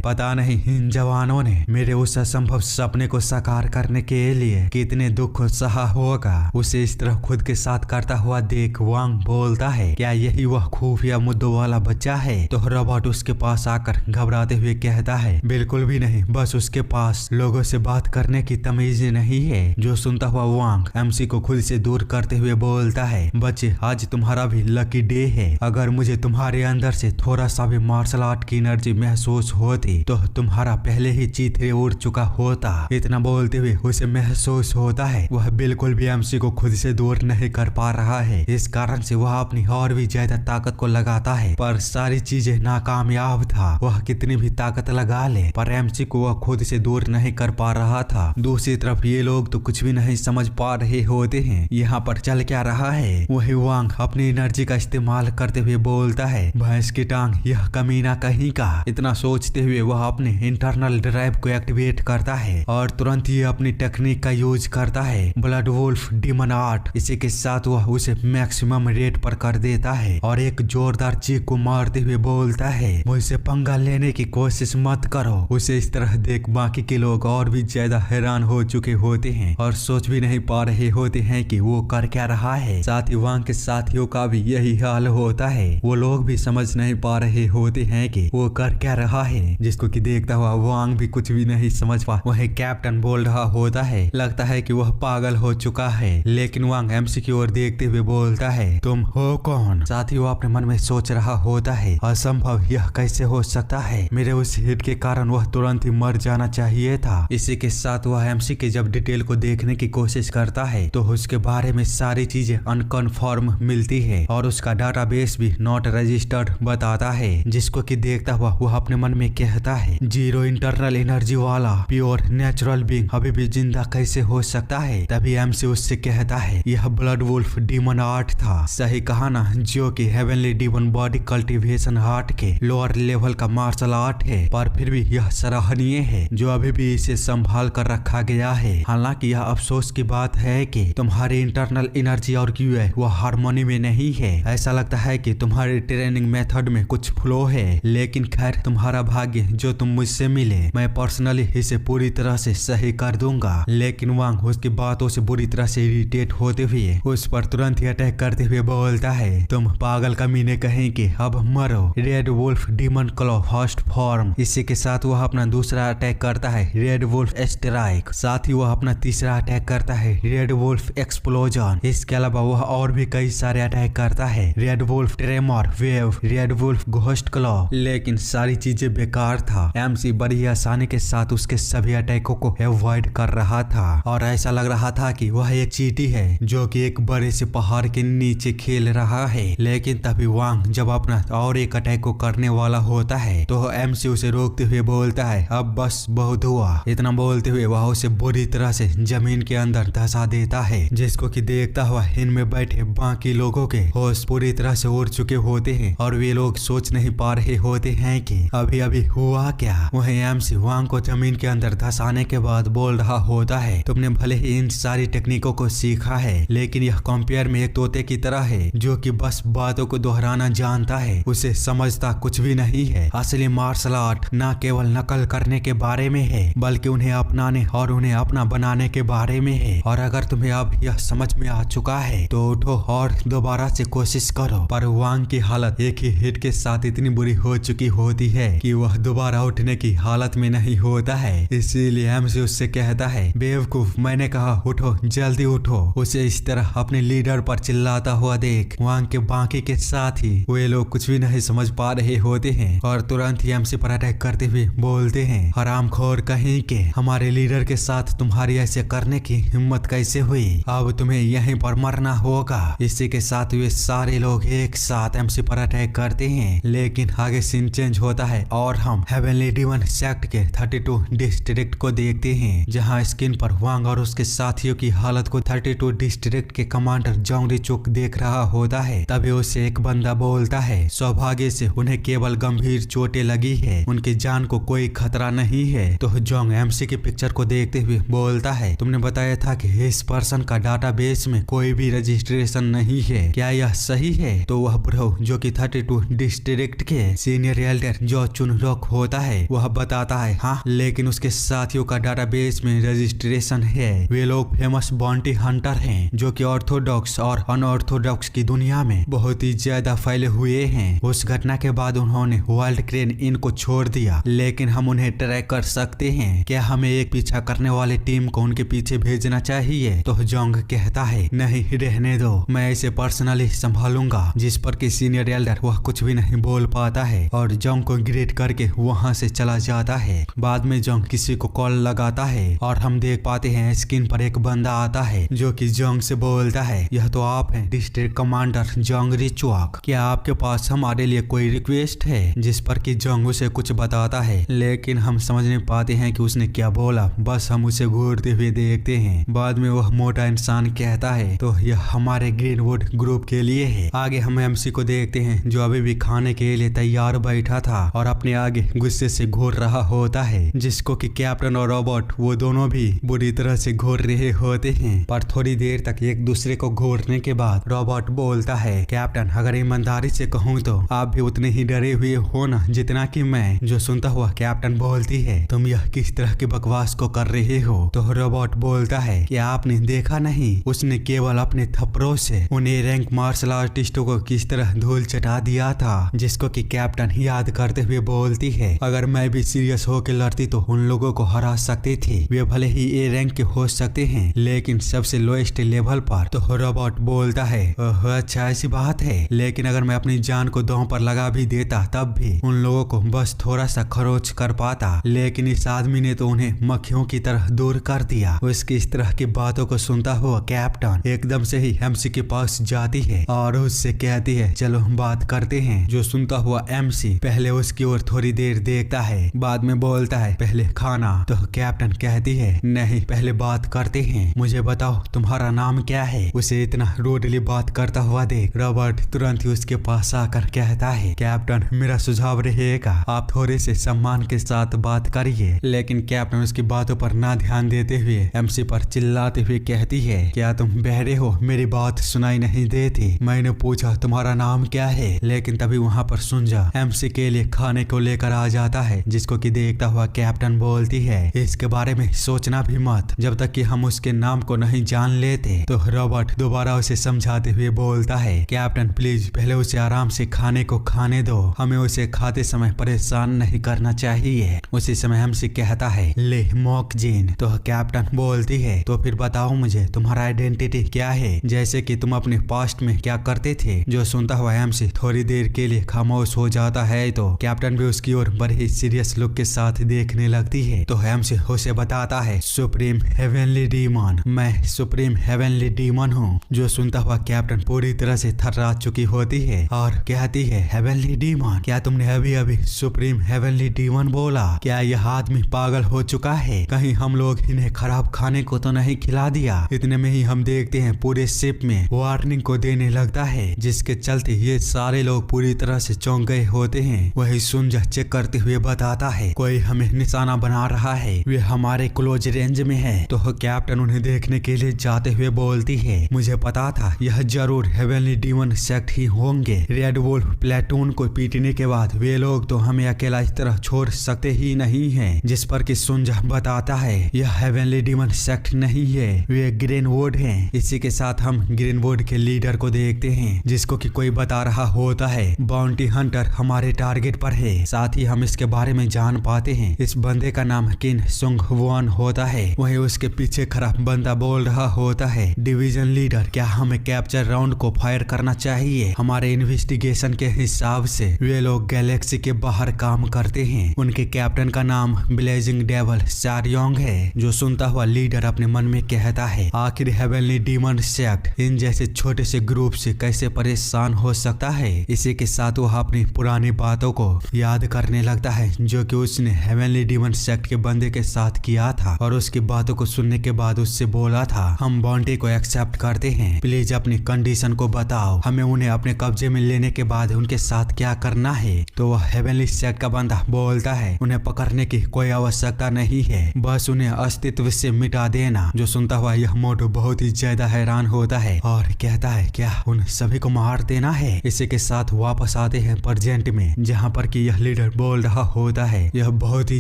पता नहीं इन जवानों ने मेरे उस असंभव सपने को साकार करने के लिए कितने दुख सहा होगा। उसे इस तरह खुद के साथ करता हुआ देख वांग बोलता है, क्या यही वह खुफिया मुद्दों वाला बच्चा है? तो रॉबर्ट उसके पास आकर घबराते हुए कहता है, बिल्कुल भी नहीं, बस उसके पास लोगों से बात करने की तमीज नहीं है। जो सुनता हुआ वांग एमसी को खुद से दूर करते हुए बोलता है, बच्चे आज तुम्हारा भी लकी डे है। अगर मुझे तुम्हारे अंदर से थोड़ा सा भी मार्शल आर्ट की एनर्जी महसूस होती तो तुम्हारा पहले ही चीथड़े उड़ चुका होता। इतना बोलते हुए उसे महसूस होता है वह बिल्कुल भी एमसी को खुद से दूर नहीं कर पा रहा है। इस कारण से वह अपनी और भी ज्यादा ताकत को लगाता है, पर सारी चीजें नाकामयाब था। वह कितनी भी ताकत लगा ले पर एमसी को वह खुद से दूर नहीं कर पा रहा था। दूसरी तरफ ये लोग तो कुछ भी नहीं समझ पा रहे होते हैं यहाँ पर चल क्या रहा है। वही वांग अपनी एनर्जी का इस्तेमाल करते हुए बोलता है, भैंस की टांग, यह कमीना कहीं का। इतना सोचते हुए वह अपने इंटरनल ड्राइव को एक्टिवेट करता है और तुरंत ही अपनी टेक्निक का यूज करता है, ब्लड वुल्फ डीमन आर्ट। इसी के साथ वह उसे मैक्सिमम रेट पर कर देता है और एक जोरदार चीख को मारते हुए बोलता है, मुझसे पंगा लेने की कोशिश मत करो। उसे इस तरह देख बाकी के लोग और भी ज्यादा हैरान हो चुके होते हैं और सोच भी नहीं पा रहे होते हैं कि वो कर क्या रहा है। साथ ही वांग के साथियों का भी यही हाल होता है। वो लोग भी समझ नहीं पा रहे होते हैं कि वो कर क्या रहा है, जिसको कि देखता हुआ वांग भी कुछ भी नहीं समझ पा। वही कैप्टन बोल रहा होता है, लगता है कि वह पागल हो चुका है। लेकिन वांग एमसी की ओर देखते हुए बोलता है, तुम हो कौन? साथ ही वो अपने मन में सोच रहा होता है, असंभव, यह कैसे हो सकता है? मेरे उस हिट के कारण वह तुरंत ही मर जाना चाहिए था। इसी के साथ वह एमसी के जब डिटेल को देखने की कोशिश करता है तो उसके बारे में सारी चीजें अनकन्फर्म मिलती है और उसका डाटाबेस भी नॉट रजिस्टर्ड बताता है, जिसको कि देखता हुआ वह अपने मन में कहता है, जीरो इंटरनल एनर्जी वाला प्योर नेचुरल बीइंग अभी भी जिंदा कैसे हो सकता है? तभी एमसी उससे कहता है, यह ब्लड वुल्फ डीमन आर्ट था। सही कहा ना, जो कि heavenly demon body cultivation art के लोअर लेवल का मार्शल आर्ट है, पर फिर भी यह सराहनीय है जो अभी भी इसे संभाल कर रखा गया है। हालांकि यह अफसोस की बात है कि तुम्हारी इंटरनल एनर्जी और क्यूए वह हार्मोनी में नहीं है। ऐसा लगता है कि तुम्हारी ट्रेनिंग मेथड में कुछ फ्लो है, लेकिन खैर तुम्हारा भाग्य जो तुम मुझसे मिले, मैं पर्सनली इसे पूरी तरह से सही कर दूंगा। लेकिन वांग उसकी बातों से बुरी तरह से इरिटेट होते हुए उस पर तुरंत ही अटैक करते हुए बोलता है, तुम पागल कमीने कहीं के, अब मरो। Red wolf demon claw first form. इसी के साथ वह अपना दूसरा अटैक करता है, रेड वुल्फ स्ट्राइक। साथ ही वह अपना तीसरा अटैक करता है, रेड वुल्फ एक्सप्लोजन। इसके अलावा वह और भी कई सारे अटैक करता है, red wolf tremor wave, red wolf ghost claw. लेकिन सारी चीजें बेकार था। एमसी बड़ी आसानी के साथ उसके सभी अटैकों को अवॉइड कर रहा था और ऐसा लग रहा था कि वह एक चींटी है जो कि एक बड़े से पहाड़ के नीचे खेल रहा है। लेकिन तभी वांग जब अपना और एक अटैक को करने वाला होता है तो एमसी उसे रोकते हुए बोलता है, अब बस बहुत हुआ। इतना बोलते हुए वह उसे बुरी तरह से जमीन के अंदर धंसा देता है, जिसको कि देखता हुआ इनमें बैठे बाकी लोगों के होश पूरी तरह से उड़ चुके होते हैं और वे लोग सोच नहीं पा रहे होते हैं कि अभी अभी हुआ क्या। वही एमसी वांग को जमीन के अंदर धंसाने के बाद बोल रहा होता है, तुमने भले ही इन सारी टेक्निकों को सीखा है, लेकिन यह कंपेयर में एक तोते की तरह है जो कि बस बातों को दोहराना जानता है, उसे समझता कुछ भी नहीं है। असली मार्शल आर्ट न केवल नकल करने के बारे में है बल्कि उन्हें अपनाने और उन्हें अपना बनाने के बारे में है। और अगर तुम्हें अब यह समझ में आ चुका है तो उठो और दोबारा से कोशिश करो। पर वांग की हालत एक ही हिट के साथ इतनी बुरी हो चुकी होती है कि वह दोबारा उठने की हालत में नहीं होता है। इसीलिए एमसी उससे कहता है, बेवकूफ, मैंने कहा उठो, जल्दी उठो। उसे इस तरह अपने लीडर पर चिल्लाता हुआ देख वांग के बाकी के साथ ही वे लोग कुछ भी नहीं समझ पा रहे होते हैं और तुरंत ही एमसी पर अटैक करते हुए बोलते हैं, हरामखोर कहीं के, हमारे लीडर के साथ तुम्हारी ऐसे करने की हिम्मत कैसे हुई? अब तुम्हें यहीं पर मरना होगा। इसी के साथ वे सारे लोग एक साथ एमसी पर अटैक करते हैं। लेकिन आगे सीन चेंज होता है और हम हेवनली डीमन सेक्ट के 32 डिस्ट्रिक्ट को देखते हैं, जहां स्क्रीन पर वांग और उसके साथियों की हालत को 32 डिस्ट्रिक्ट के कमांडर जोंग रिचुक देख रहा होता है। तभी उसे एक बंदा बोलता है, सौभाग्य से उन्हें केवल गंभीर चोटें लगी है, उनकी जान को कोई खतरा नहीं है। तो जोंग एमसी की पिक्चर को देखते हुए बोलता है, तुमने बताया था कि इस पर्सन का डाटाबेस में कोई भी रजिस्ट्रेशन नहीं है, क्या यह सही है? तो वह ब्रो जो कि 32 डिस्ट्रिक्ट के सीनियर एल्डर जो चुनरोक होता है वह बताता है, हाँ, लेकिन उसके साथियों का डाटाबेस में रजिस्ट्रेशन है। वे लोग फेमस बाउंटी हंटर हैं जो कि ऑर्थोडॉक्स और अनऑर्थोडॉक्स की दुनिया में बहुत ही ज्यादा फैले हुए हैं। उस घटना के बाद उन्होंने वाइल्ड क्रेन इन को छोड़ दिया, लेकिन हम उन्हें ट्रैक कर सकते हैं। क्या हमें एक पीछा करने वाले टीम को उनके पीछे भेजना चाहिए? तो जोंग कहता है, नहीं, रहने दो, मैं इसे पर्सनली संभालूंगा। जिस पर कि सीनियर एल्डर वह कुछ भी नहीं बोल पाता है और जोंग को ग्रेट करके वहां से चला जाता है। बाद में जोंग किसी को कॉल लगाता है और हम देख पाते हैं स्क्रीन पर एक बंदा आता है जो कि जोंग से बोलता है, यह तो आप हैं डिस्ट्रिक्ट कमांडर जोंग रिचुक, क्या आपके पास हमारे लिए कोई रिक्वेस्ट है? जिस पर कि जोंग उसे कुछ बताता है, लेकिन हम समझ नहीं पाते हैं कि उसने क्या बोला, बस हम उसे घूरते हुए देखते हैं। बाद में वह मोटा इंसान कहता है, तो यह हमारे ग्रीनवुड ग्रुप के लिए है। आगे हम एमसी को देखते हैं जो अभी भी खाने के लिए तैयार बैठा था और अपने आगे गुस्से से घूर रहा होता है, जिसको कि कैप्टन और रॉबर्ट वो दोनों भी बुरी तरह से घूर रहे होते हैं। पर थोड़ी देर तक एक दूसरे को घूरने के बाद रॉबर्ट बोलता है, कैप्टन, अगर ईमानदारी से कहूँ तो आप भी उतने ही डरे हुए हो ना जितना कि मैं। जो सुनता हुआ कैप्टन बोलती है, तुम यह किस तरह की बकवास को कर रहे हो? तो रॉबर्ट बोलता है कि आपने देखा नहीं, उसने केवल अपने थप्पड़ों से उन्हें रैंक मार्शल आर्टिस्टों को किस तरह धूल चटा दिया था। जिसको कि कैप्टन याद करते हुए बोलती है, अगर मैं भी सीरियस होकर लड़ती तो उन लोगों को हरा सकती थी। वे भले ही ए रैंक के हो सकते हैं लेकिन सबसे लोएस्ट लेवल पर। तो रॉबर्ट बोलता है, अच्छा ऐसी बात है, लेकिन अगर मैं अपनी जान को दांव पर लगा भी देता तब भी उन लोगों को बस थोड़ा सा खरोच कर पाता, लेकिन इस आदमी ने तो उन्हें मक्खियों की तरह दूर कर दिया। उसकी इस तरह की बातों को सुनता हुआ कैप्टन एकदम से ही एमसी के पास जाती है और उससे कहती है, चलो बात करते हैं। जो सुनता हुआ एमसी पहले उसकी ओर थोड़ी देर देखता है, बाद में बोलता है, पहले खाना। तो कैप्टन कहती है, नहीं, पहले बात करते हैं, मुझे बताओ तुम्हारा नाम क्या है? उसे इतना रूडली बात करता हुआ देख रॉबर्ट तुरंत ही उसके पास आकर कहता है, कैप्टन, मेरा सुझाव रहेगा आप थोड़े से सम्मान के साथ बात करिए। लेकिन कैप्टन उसकी बातों पर ना ध्यान देते हुए एमसी पर चिल्लाते हुए कहती है, क्या तुम बहरे हो? मेरी बात सुनाई नहीं देती? मैंने पूछा तुम्हारा नाम क्या है? लेकिन तभी वहाँ पर सुंजा एमसी के लिए खाने को लेकर आ जाता है, जिसको कि देखता हुआ कैप्टन बोलती है, इसके बारे में सोचना भी मत जब तक कि हम उसके नाम को नहीं जान लेते। तो रॉबर्ट दोबारा उसे समझाते हुए बोलता है, कैप्टन प्लीज पहले उसे आराम से खाने को खाने दो, हमें उसे खाते समय परेशान नहीं करना चाहिए। उसी समय एमसी कहता है, ले मॉकजीन। तो कैप्टन बोलती है, तो फिर बताओ मुझे तुम्हारा आइडेंटिटी क्या है, जैसे कि तुम अपने पास्ट में क्या करते थे? जो सुनता हुआ एमसी थोड़ी देर के लिए खामोश हो जाता है तो कैप्टन भी उसकी ओर बड़े ही सीरियस लुक के साथ देखने लगती है। तो एमसी उसे बताता है, सुप्रीम हेवनली डीमन, मैं सुप्रीम हेवनली डीमन हूँ। जो सुनता हुआ कैप्टन पूरी तरह से थर्रा चुकी होती है और कहती है, हेवनली डीमन, क्या तुमने अभी अभी सुप्रीम हेवनली डीमन बोला? क्या यह आदमी पागल हो चुका है? कहीं हम लोग इन्हें खराब खाने को तो नहीं खिला दिया? इतने में ही हम देखते हैं पूरे शिप में वार्निंग को देने लगता है, जिसके चलते ये सारे लोग पूरी तरह से चौंक गए होते हैं। वही सुंजा चेक करते हुए बताता है, कोई हमें निशाना बना रहा है, वे हमारे क्लोज रेंज में है। तो कैप्टन उन्हें देखने के लिए जाते हुए बोलती है, मुझे पता था यह जरूर हेवनली डीमन सेक्ट ही होंगे। रेड वुल्फ प्लेटून को पीटने के बाद वे लोग तो हमें अकेला इस तरह छोड़ सकते ही नहीं है। जिस पर कि सुंजा बताता है, यह हेवनली डीमन सेक्ट नहीं है, वे ग्रीनवुड हैं। इसी के साथ हम ग्रीनवुड के लीडर को देखते हैं, जिसको कि कोई बता रहा होता है बाउंटी हंटर हमारे टारगेट पर है। साथ ही हम इसके बारे में जान पाते हैं इस बंदे का नाम किन सुंग वन होता है। वहीं उसके पीछे खड़ा बंदा बोल रहा होता है डिवीजन लीडर क्या हमें कैप्चर राउंड को फायर करना चाहिए। हमारे इन्वेस्टिगेशन के हिसाब से वे लोग गैलेक्सी के बाहर काम करते हैं। उनके कैप्टन का नाम ब्लेजिंग डेवल सारियोंग है। जो सुनता हुआ लीडर अपने मन में कहता है आखिर हेवनली डीमन सेक्ट इन जैसे छोटे से ग्रुप से कैसे परेशान हो सकता है। इसी के साथ वह अपनी पुरानी बातों को याद करने लगता है जो कि उसने हेवनली डीमन सेक्ट के बंदे के साथ किया था और उसकी बातों को सुनने के बाद उससे बोला था हम बाउंटी को एक्सेप्ट करते हैं, प्लीज अपनी कंडीशन को बताओ, हमें उन्हें अपने कब्जे में लेने के बाद उनके साथ क्या करना है। तो वह हेवनली सेक्ट का बंदा बोलता है उन्हें पकड़ने की कोई आवश्यकता नहीं है, बस उन्हें अस्तित्व से मिटा देना। जो सुनता हुआ यह मोटू बहुत ही ज्यादा हैरान होता है और कहता है क्या उन सभी को मार देना है। इसी के साथ वापस आते हैं प्रेजेंट में जहाँ पर कि यह लीडर बोल रहा होता है यह बहुत ही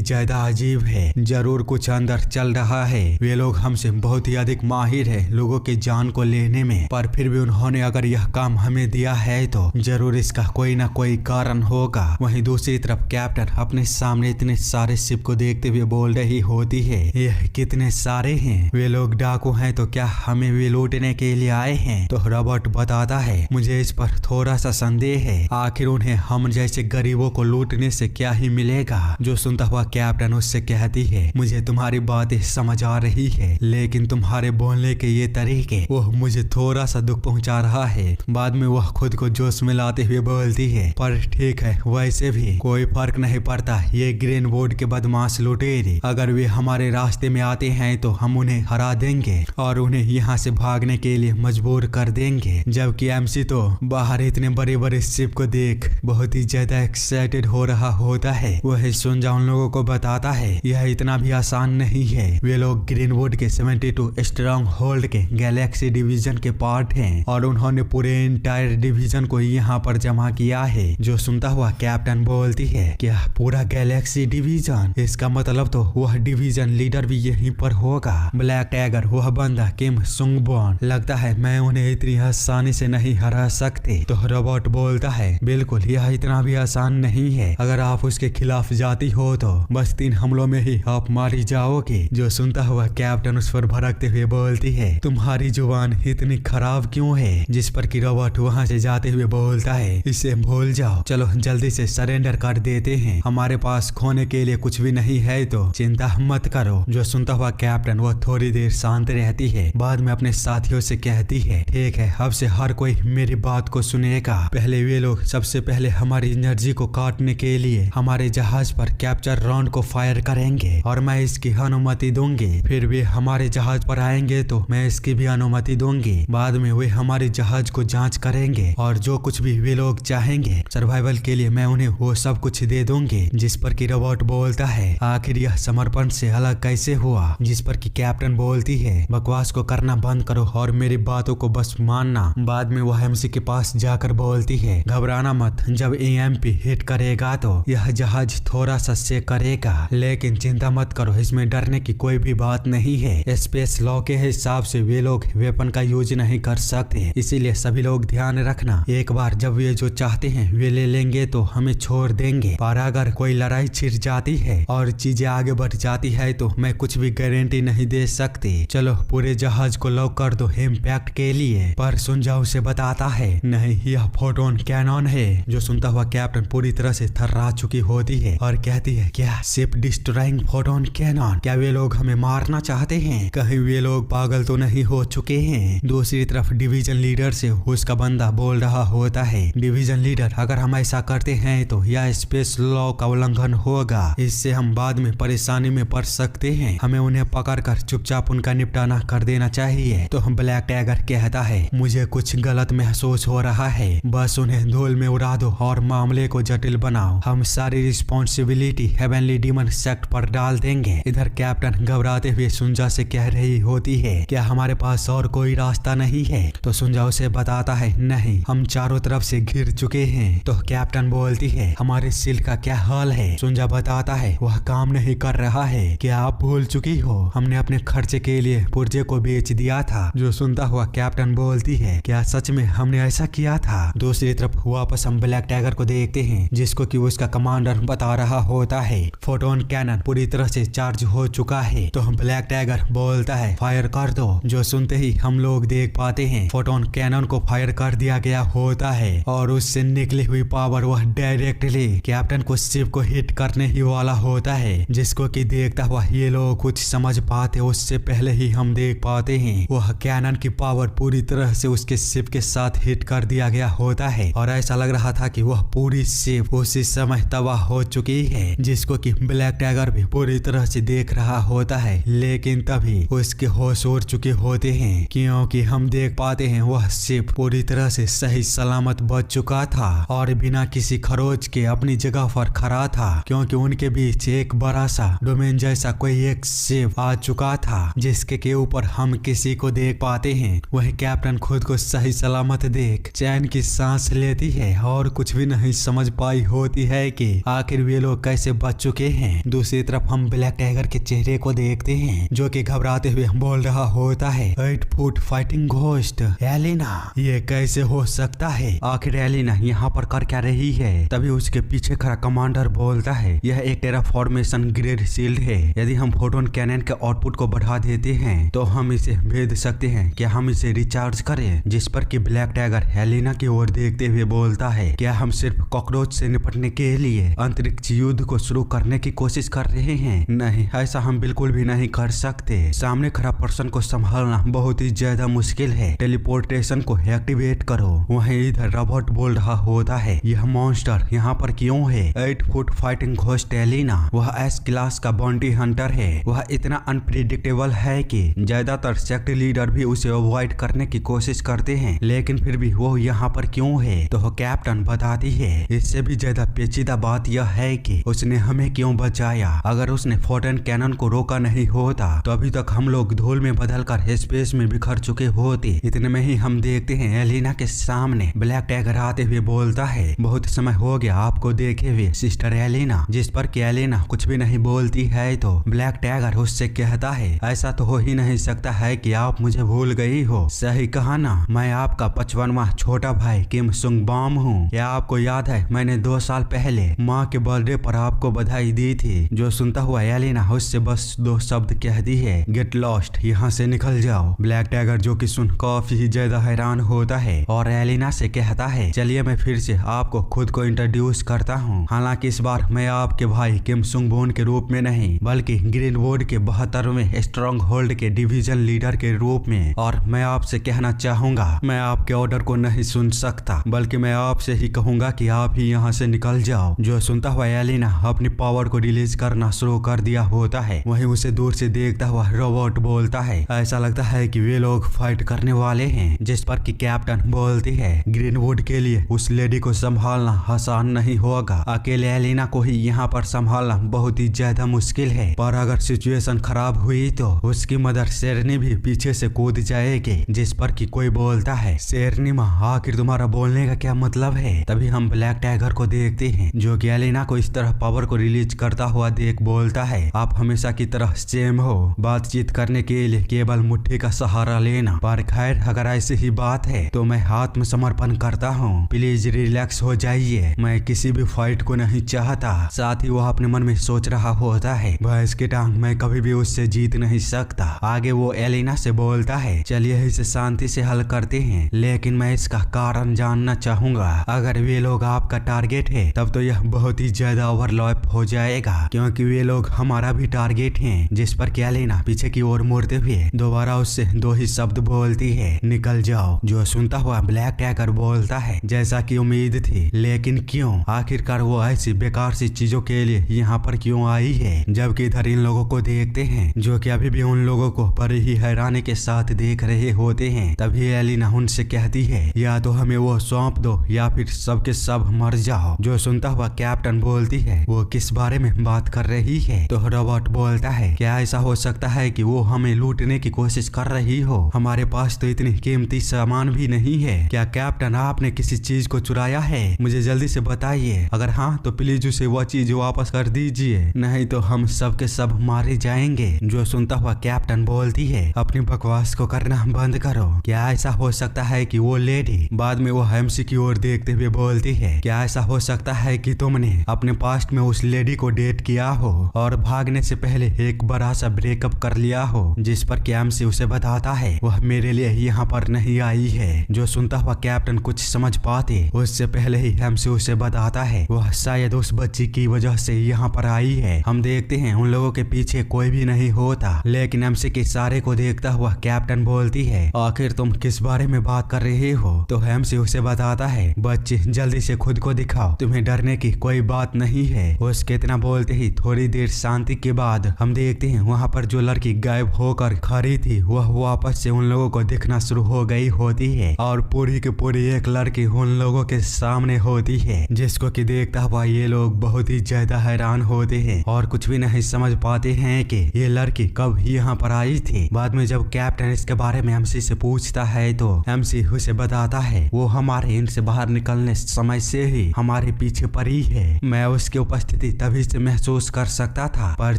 ज्यादा अजीब है, जरूर कुछ अंदर चल रहा है। वे लोग हमसे बहुत ही अधिक माहिर है लोगों की जान को लेने में, पर फिर भी उन्होंने अगर यह काम हमें दिया है तो जरूर इसका कोई ना कोई कारण होगा। वहीं दूसरी तरफ कैप्टन अपने सामने इतने सारे शिप को देखते हुए बोल रही होती है यह कितने सारे हैं, वे लोग डाकू हैं तो क्या हमें वे लूटने के लिए आए हैं। तो रॉबर्ट बताता है मुझे इस पर थोड़ा सा संदेह है, आखिर उन्हें हम जैसे गरीबों को लूटने से क्या ही मिलेगा। जो सुनता हुआ कैप्टन उससे कहती है मुझे तुम्हारी बातें समझ आ रही है लेकिन तुम्हारे बोलने के ये तरीके वह मुझे थोड़ा सा दुख पहुंचा रहा है। बाद में वह खुद को जोश में लाते हुए बोलती है पर ठीक है वैसे भी कोई फर्क नहीं पड़ता, ये ग्रीन वुड के बदमाश लुटेरे अगर वे हमारे रास्ते में आते हैं तो हम उन्हें हरा देंगे और उन्हें यहाँ से भागने के लिए मजबूर कर देंगे। जबकि एमसी तो बाहर इतने बड़े बड़े शिप को देख बहुत ही ज्यादा एक्साइटेड हो रहा होता है। वह सुंजा उन लोगों को बताता है यह इतना भी आसान नहीं है, वे लोग ग्रीनवुड के 72 स्ट्रॉन्ग होल्ड के गैलेक्सी डिवीजन के पार्ट हैं और उन्होंने पूरे इंटायर डिवीजन को यहाँ पर जमा किया है। जो सुनता हुआ कैप्टन बोलती है क्या पूरा गैलेक्सी डिवीजन, इसका मतलब तो वह डिवीजन लीडर भी यहीं पर होगा। ब्लैक टाइगर वह बंदा किम सुंग बॉन, लगता है मैं उन्हें इतनी आसानी से नहीं हरा सकते। तो रॉबर्ट बोलता है बिल्कुल यह इतना भी आसान नहीं है, अगर आप उसके खिलाफ जाती हो तो बस 3 हमलों में ही आप मारी जाओगे। जो सुनता हुआ कैप्टन उस पर भड़कते हुए बोलती है तुम्हारी जुबान इतनी खराब क्यों है। जिस पर कि रॉबर्ट वहाँ से जाते हुए बोलता है इसे भूल जाओ, चलो जल्दी से सरेंडर कर देते हैं, हमारे पास खोने के लिए कुछ भी नहीं है तो चिंता मत करो। जो सुनता हुआ कैप्टन वह थोड़ी देर शांत रहती है, बाद में अपने साथियों से कहती है ठीक है अब से हर कोई मेरी बात को सुनेगा। पहले वे लोग सबसे पहले हमारी एनर्जी को काटने के लिए हमारे जहाज पर कैप्चर राउंड को फायर करेंगे और मैं इसकी अनुमति दूंगी, फिर वे हमारे जहाज पर आएंगे तो मैं इसकी भी अनुमति दूंगी। बाद में वे हमारे जहाज को जांच करेंगे और जो कुछ भी वे लोग चाहेंगे सर्वाइवल के लिए मैं उन्हें वो सब कुछ दे दूंगी। जिस पर कि रॉबर्ट बोलता है आखिर यह समर्पण से अलग कैसे हुआ। जिस पर कि कैप्टन बोलती है बकवास को करना बंद करो और मेरी बातों को बस मानना। बाद में वह एमसी के पास जाकर बोलती है घबराना मत, जब EMP हिट करेगा तो यह जहाज थोड़ा सा शेक करेगा, लेकिन चिंता मत करो इसमें डरने की कोई भी बात नहीं है। स्पेस लॉ के हिसाब से वे लोग वेपन का यूज नहीं कर सकते, इसीलिए सभी लोग ध्यान रखना एक बार जब वे जो चाहते हैं वे ले लेंगे तो हमें छोड़ देंगे, पर अगर कोई लड़ाई छिड़ जाती है और चीजें आगे बढ़ जाती है तो मैं कुछ भी गारंटी नहीं दे सकती। चलो पूरे जहाज को लॉक कर दो इम्पैक्ट के लिए। पर सुंजा उसे बताता है नहीं यह फोटोन कैनन है। जो सुनता हुआ कैप्टन पूरी तरह से थर्रा चुकी होती है और कहती है क्या शिप डिस्ट्रॉइंग फोटोन कैनन, क्या वे लोग हमें मारना चाहते हैं, कहीं वे लोग पागल तो नहीं हो चुके हैं। दूसरी तरफ डिवीजन लीडर से उसका बंदा बोल रहा होता है डिवीजन लीडर अगर हम ऐसा करते हैं तो यह स्पेस लॉ का उल्लंघन होगा, इससे हम बाद में परेशानी में पड़ सकते हैं, हमें उन्हें पकड़कर चुपचाप उनका निपटाना कर देना चाहिए। तो हम ब्लैक टाइगर कहता है मुझे कुछ गलत महसूस हो रहा है, बस उन्हें धूल में उड़ा दो और मामले को जटिल बनाओ, हम सारी रिस्पॉन्सिबिलिटी हेवनली डीमन सेक्ट पर डाल देंगे। इधर कैप्टन घबराते हुए सुंजा से कह रही होती है क्या हमारे पास और कोई रास्ता नहीं है। तो सुंजा उसे बताता है नहीं हम चारों तरफ से घिर चुके हैं। तो कैप्टन बोलती है हमारे सील का क्या हाल है। सुंजा बताता है वह काम नहीं कर रहा है, क्या आप भूल चुकी हो हमने अपने खर्चे के लिए पुर्जे को बेच दिया था। जो सुनता हुआ कैप्टन बोलती है क्या सच में हमने ऐसा किया था। दूसरी तरफ वापस हम ब्लैक टाइगर को देखते हैं जिसको कि उसका कमांडर बता रहा होता है फोटोन कैनन पूरी तरह से चार्ज हो चुका है। तो हम ब्लैक टाइगर बोलता है फायर कर दो। जो सुनते ही हम लोग देख पाते हैं फोटोन कैनन को फायर कर दिया गया होता है और उससे निकली हुई पावर वह डायरेक्टली कैप्टन को शिप को हिट करने ही वाला होता है, जिसको कि देखता हुआ ये लोग कुछ समझ पाते उससे पहले ही हम देख पाते हैं वह कैनन की पावर पूरी तरह से उसके शिप के साथ हिट कर दिया गया होता है और ऐसा लग रहा था कि वह पूरी शिप उसी समय तबाह हो चुकी है, जिसको कि ब्लैक टाइगर भी पूरी तरह से देख रहा होता है। लेकिन तभी उसके होश उड़ चुके होते हैं क्योंकि हम देख पाते हैं वह शिप पूरी तरह से सही सलामत बच चुका था और बिना किसी खरोच के अपनी जगह पर खड़ा था, क्योंकि उनके बीच एक बड़ा सा डोमेन जैसा कोई एक शिप आ चुका था जिसके के ऊपर हम किसी को देख पाते हैं। वही कैप्टन खुद को सही सलामत देख चैन की सांस लेती है और कुछ भी नहीं समझ पाई होती है कि आखिर वे लोग कैसे बच चुके हैं। दूसरी तरफ हम ब्लैक टाइगर के चेहरे को देखते हैं जो कि घबराते हुए बोल रहा होता है 8 फुट फाइटिंग घोस्ट एलिना, ये कैसे हो सकता है? आखिर एलिना यहाँ पर कर क्या रही है? तभी उसके पीछे खड़ा कमांडर बोलता है यह एक टेराफॉर्मेशन ग्रेड शील्ड है, यदि हम फोटोन कैनन के आउटपुट को बढ़ा देते हैं तो हम इसे भेद सकते हैं, क्या हम इसे रिचार्ज करें? जिस पर कि ब्लैक टाइगर एलिना की ओर देखते हुए बोलता है क्या हम सिर्फ कॉकरोच से निपटने के लिए अंतरिक्ष युद्ध को शुरू करने की कोशिश कर रहे हैं? नहीं, ऐसा हम बिल्कुल भी नहीं कर सकते। सामने खड़ा पर्सन को संभालना बहुत ही ज्यादा मुश्किल है, टेलीपोर्टेशन को एक्टिवेट करो। वहीं इधर रोबोट बोल रहा होता है यह मॉन्स्टर यहाँ पर क्यों है? 8 फुट फाइटिंग घोस्ट एलिना वह एस क्लास का बाउंटी हंटर है, वह इतना अनप्रिडिक्टेबल है कि ज्यादातर सेक्ट लीडर भी उसे अवॉइड करने की कोशिश करते हैं, लेकिन फिर भी वो यहाँ पर क्यों है? तो कैप्टन बताती है इससे भी ज्यादा पेचीदा बात यह है कि उसने हमें क्यों बचाया। अगर उसने फोटोन कैनन को रोका नहीं होता तो अभी तक हम लोग धूल में बदलकर स्पेस में बिखर चुके होते। इतने में ही हम देखते हैं एलिना के सामने ब्लैक टाइगर आते हुए बोलता है बहुत समय हो गया आपको देखे हुए सिस्टर एलिना। जिस पर कि एलिना कुछ भी नहीं बोलती है तो ब्लैक टाइगर उससे कहता है ऐसा तो हो ही नहीं सकता है कि आप मुझे भूल गई हो। सही कहा ना, मैं आपका 55वां छोटा भाई किम सुंग बॉम हूँ। क्या आपको याद है मैंने 2 साल पहले माँ के बर्थडे पर आपको बधाई दी थी? जो सुनता हुआ एलिना उससे बस 2 शब्द कहती है गेट लॉस्ट, यहाँ से निकल जाओ। ब्लैक टाइगर जो कि सुन काफी ज्यादा हैरान होता है और एलिना से कहता है चलिए मैं फिर से आपको खुद को इंट्रोड्यूस करता हूँ, हालांकि इस बार मैं आपके भाई किम सुंग बोन के रूप में नहीं बल्कि ग्रीनवुड के 72वें स्ट्रॉन्ग होल्ड के डिवीजन लीडर के रूप में। और मैं आपसे कहना चाहूंगा मैं आपके ऑर्डर को नहीं सुन सकता बल्कि मैं आपसे ही कहूंगा कि आप ही यहाँ से निकल जाओ। जो सुनता हुआ एलिना अपनी पावर को रिलीज करना शुरू कर दिया होता है। वहीं उसे दूर से देखता हुआ रोबोट बोलता है ऐसा लगता है कि वे लोग फाइट करने वाले हैं। जिस पर कि कैप्टन बोलती है ग्रीनवुड के लिए उस लेडी को संभालना आसान नहीं होगा, अकेले एलिना को ही यहाँ पर संभालना बहुत ही ज्यादा मुश्किल है, पर अगर सिचुएशन खराब हुई तो उसकी मदर शेरनी भी पीछे से कूद जाएगी। जिस पर कि कोई बोलता है शेरनी माँ आखिर तुम्हारा बोलने का क्या मतलब है? तभी हम ब्लैक टाइगर को देखते हैं जो कि एलिना को इस तरह पावर को रिलीज करता हुआ देख बोलता है आप हमेशा की तरह सेम हो, बातचीत करने के लिए केवल मुट्ठी का सहारा लेना। पर खैर अगर ऐसी ही बात है तो मैं आत्मसमर्पण करता हूँ, प्लीज रिलैक्स हो जाइए, मैं किसी भी फाइट को नहीं चाहता। साथ ही वह अपने मन में सोच रहा होता है भैंस की टांग मैं कभी भी उससे जीत नहीं सकता। आगे वो एलिना से बोलता है चलिए इसे शांति से हल करते हैं, लेकिन मैं इसका कारण जानना चाहूंगा। अगर वे लोग आपका टारगेट है तब तो यह बहुत ही ज्यादा ओवरलैप हो जाएगा क्योंकि वे लोग हमारा भी टारगेट हैं। जिस पर कि एलिना पीछे की ओर मुड़ते हुए दोबारा उससे 2 ही शब्द बोलती है निकल जाओ। जो सुनता हुआ ब्लैक टाइगर बोलता है जैसा कि उम्मीद थी, लेकिन क्यों? आखिरकार वो ऐसी बेकार सी चीजों के लिए यहाँ पर क्यों आई है? जबकि इधर इन लोगों को देखते हैं जो कि अभी भी उन लोगों को बड़े ही हैरानी के साथ देख रहे होते हैं। तभी एलिना उनसे कहती है या तो हमें वो सौंप दो या फिर सबके सब मर जाओ। जो सुनता हुआ कैप्टन बोलती है वो किस बारे में बात कर रही है? तो रोबोट बोलता है क्या ऐसा हो सकता है कि वो हमें लूटने की कोशिश कर रही हो? हमारे पास तो इतनी कीमती सामान भी नहीं है। क्या कैप्टन आपने किसी चीज को चुराया है? मुझे जल्दी से बताइए, अगर हाँ तो प्लीज उसे वो चीज वापस कर दीजिए, नहीं तो हम सबके सब मारे जाएंगे। जो सुनता हुआ कैप्टन बोलती है अपनी बकवास को करना बंद करो, क्या ऐसा हो सकता है कि वो लेडी बाद में वो एमसी की ओर देखते हुए बोलती है, क्या ऐसा हो सकता है कि तुमने अपने पास्ट में उस लेडी को डेट किया हो और भागने से पहले एक बड़ा सा ब्रेकअप कर लिया हो? जिस पर एमसी उसे बताता है वह मेरे लिए यहाँ पर नहीं आई है। जो सुनता हुआ कैप्टन कुछ समझ पाते उससे पहले ही एमसी उसे बताता है वह शायद उस बच्ची की वजह से यहाँ पर आई है। हम देखते हैं उन लोगों के पीछे कोई भी नहीं होता, लेकिन एमसी के इशारे को देखता हुआ कैप्टन बोलती है, आखिर तुम किस बारे में बात कर रहे हो? तो एमसी उसे बताता है, बच्ची जल्दी से खुद को दिखाओ, तुम्हें डरने की कोई बात नहीं है। उसके इतना बोलते ही थोड़ी देर शांति के बाद हम देखते हैं वहाँ पर जो लड़की गायब होकर खड़ी थी वह वापस से उन लोगों को दिखना शुरू हो गई होती है और पूरी की पूरी एक लड़की उन लोगों के सामने होती है, जिसको कि देखता हुआ ये लोग बहुत ही ज्यादा हैरान होते हैं और कुछ भी नहीं समझ पाते हैं कि ये लड़की कब यहाँ पर आई थी। बाद में जब कैप्टन इसके बारे में एमसी से पूछता है तो एमसी उसे बताता है वो हमारे इनसे बाहर निकलने समय से ही हमारे पीछे पड़ी है। मैं उसकी उपस्थिति तभी से महसूस कर सकता था, पर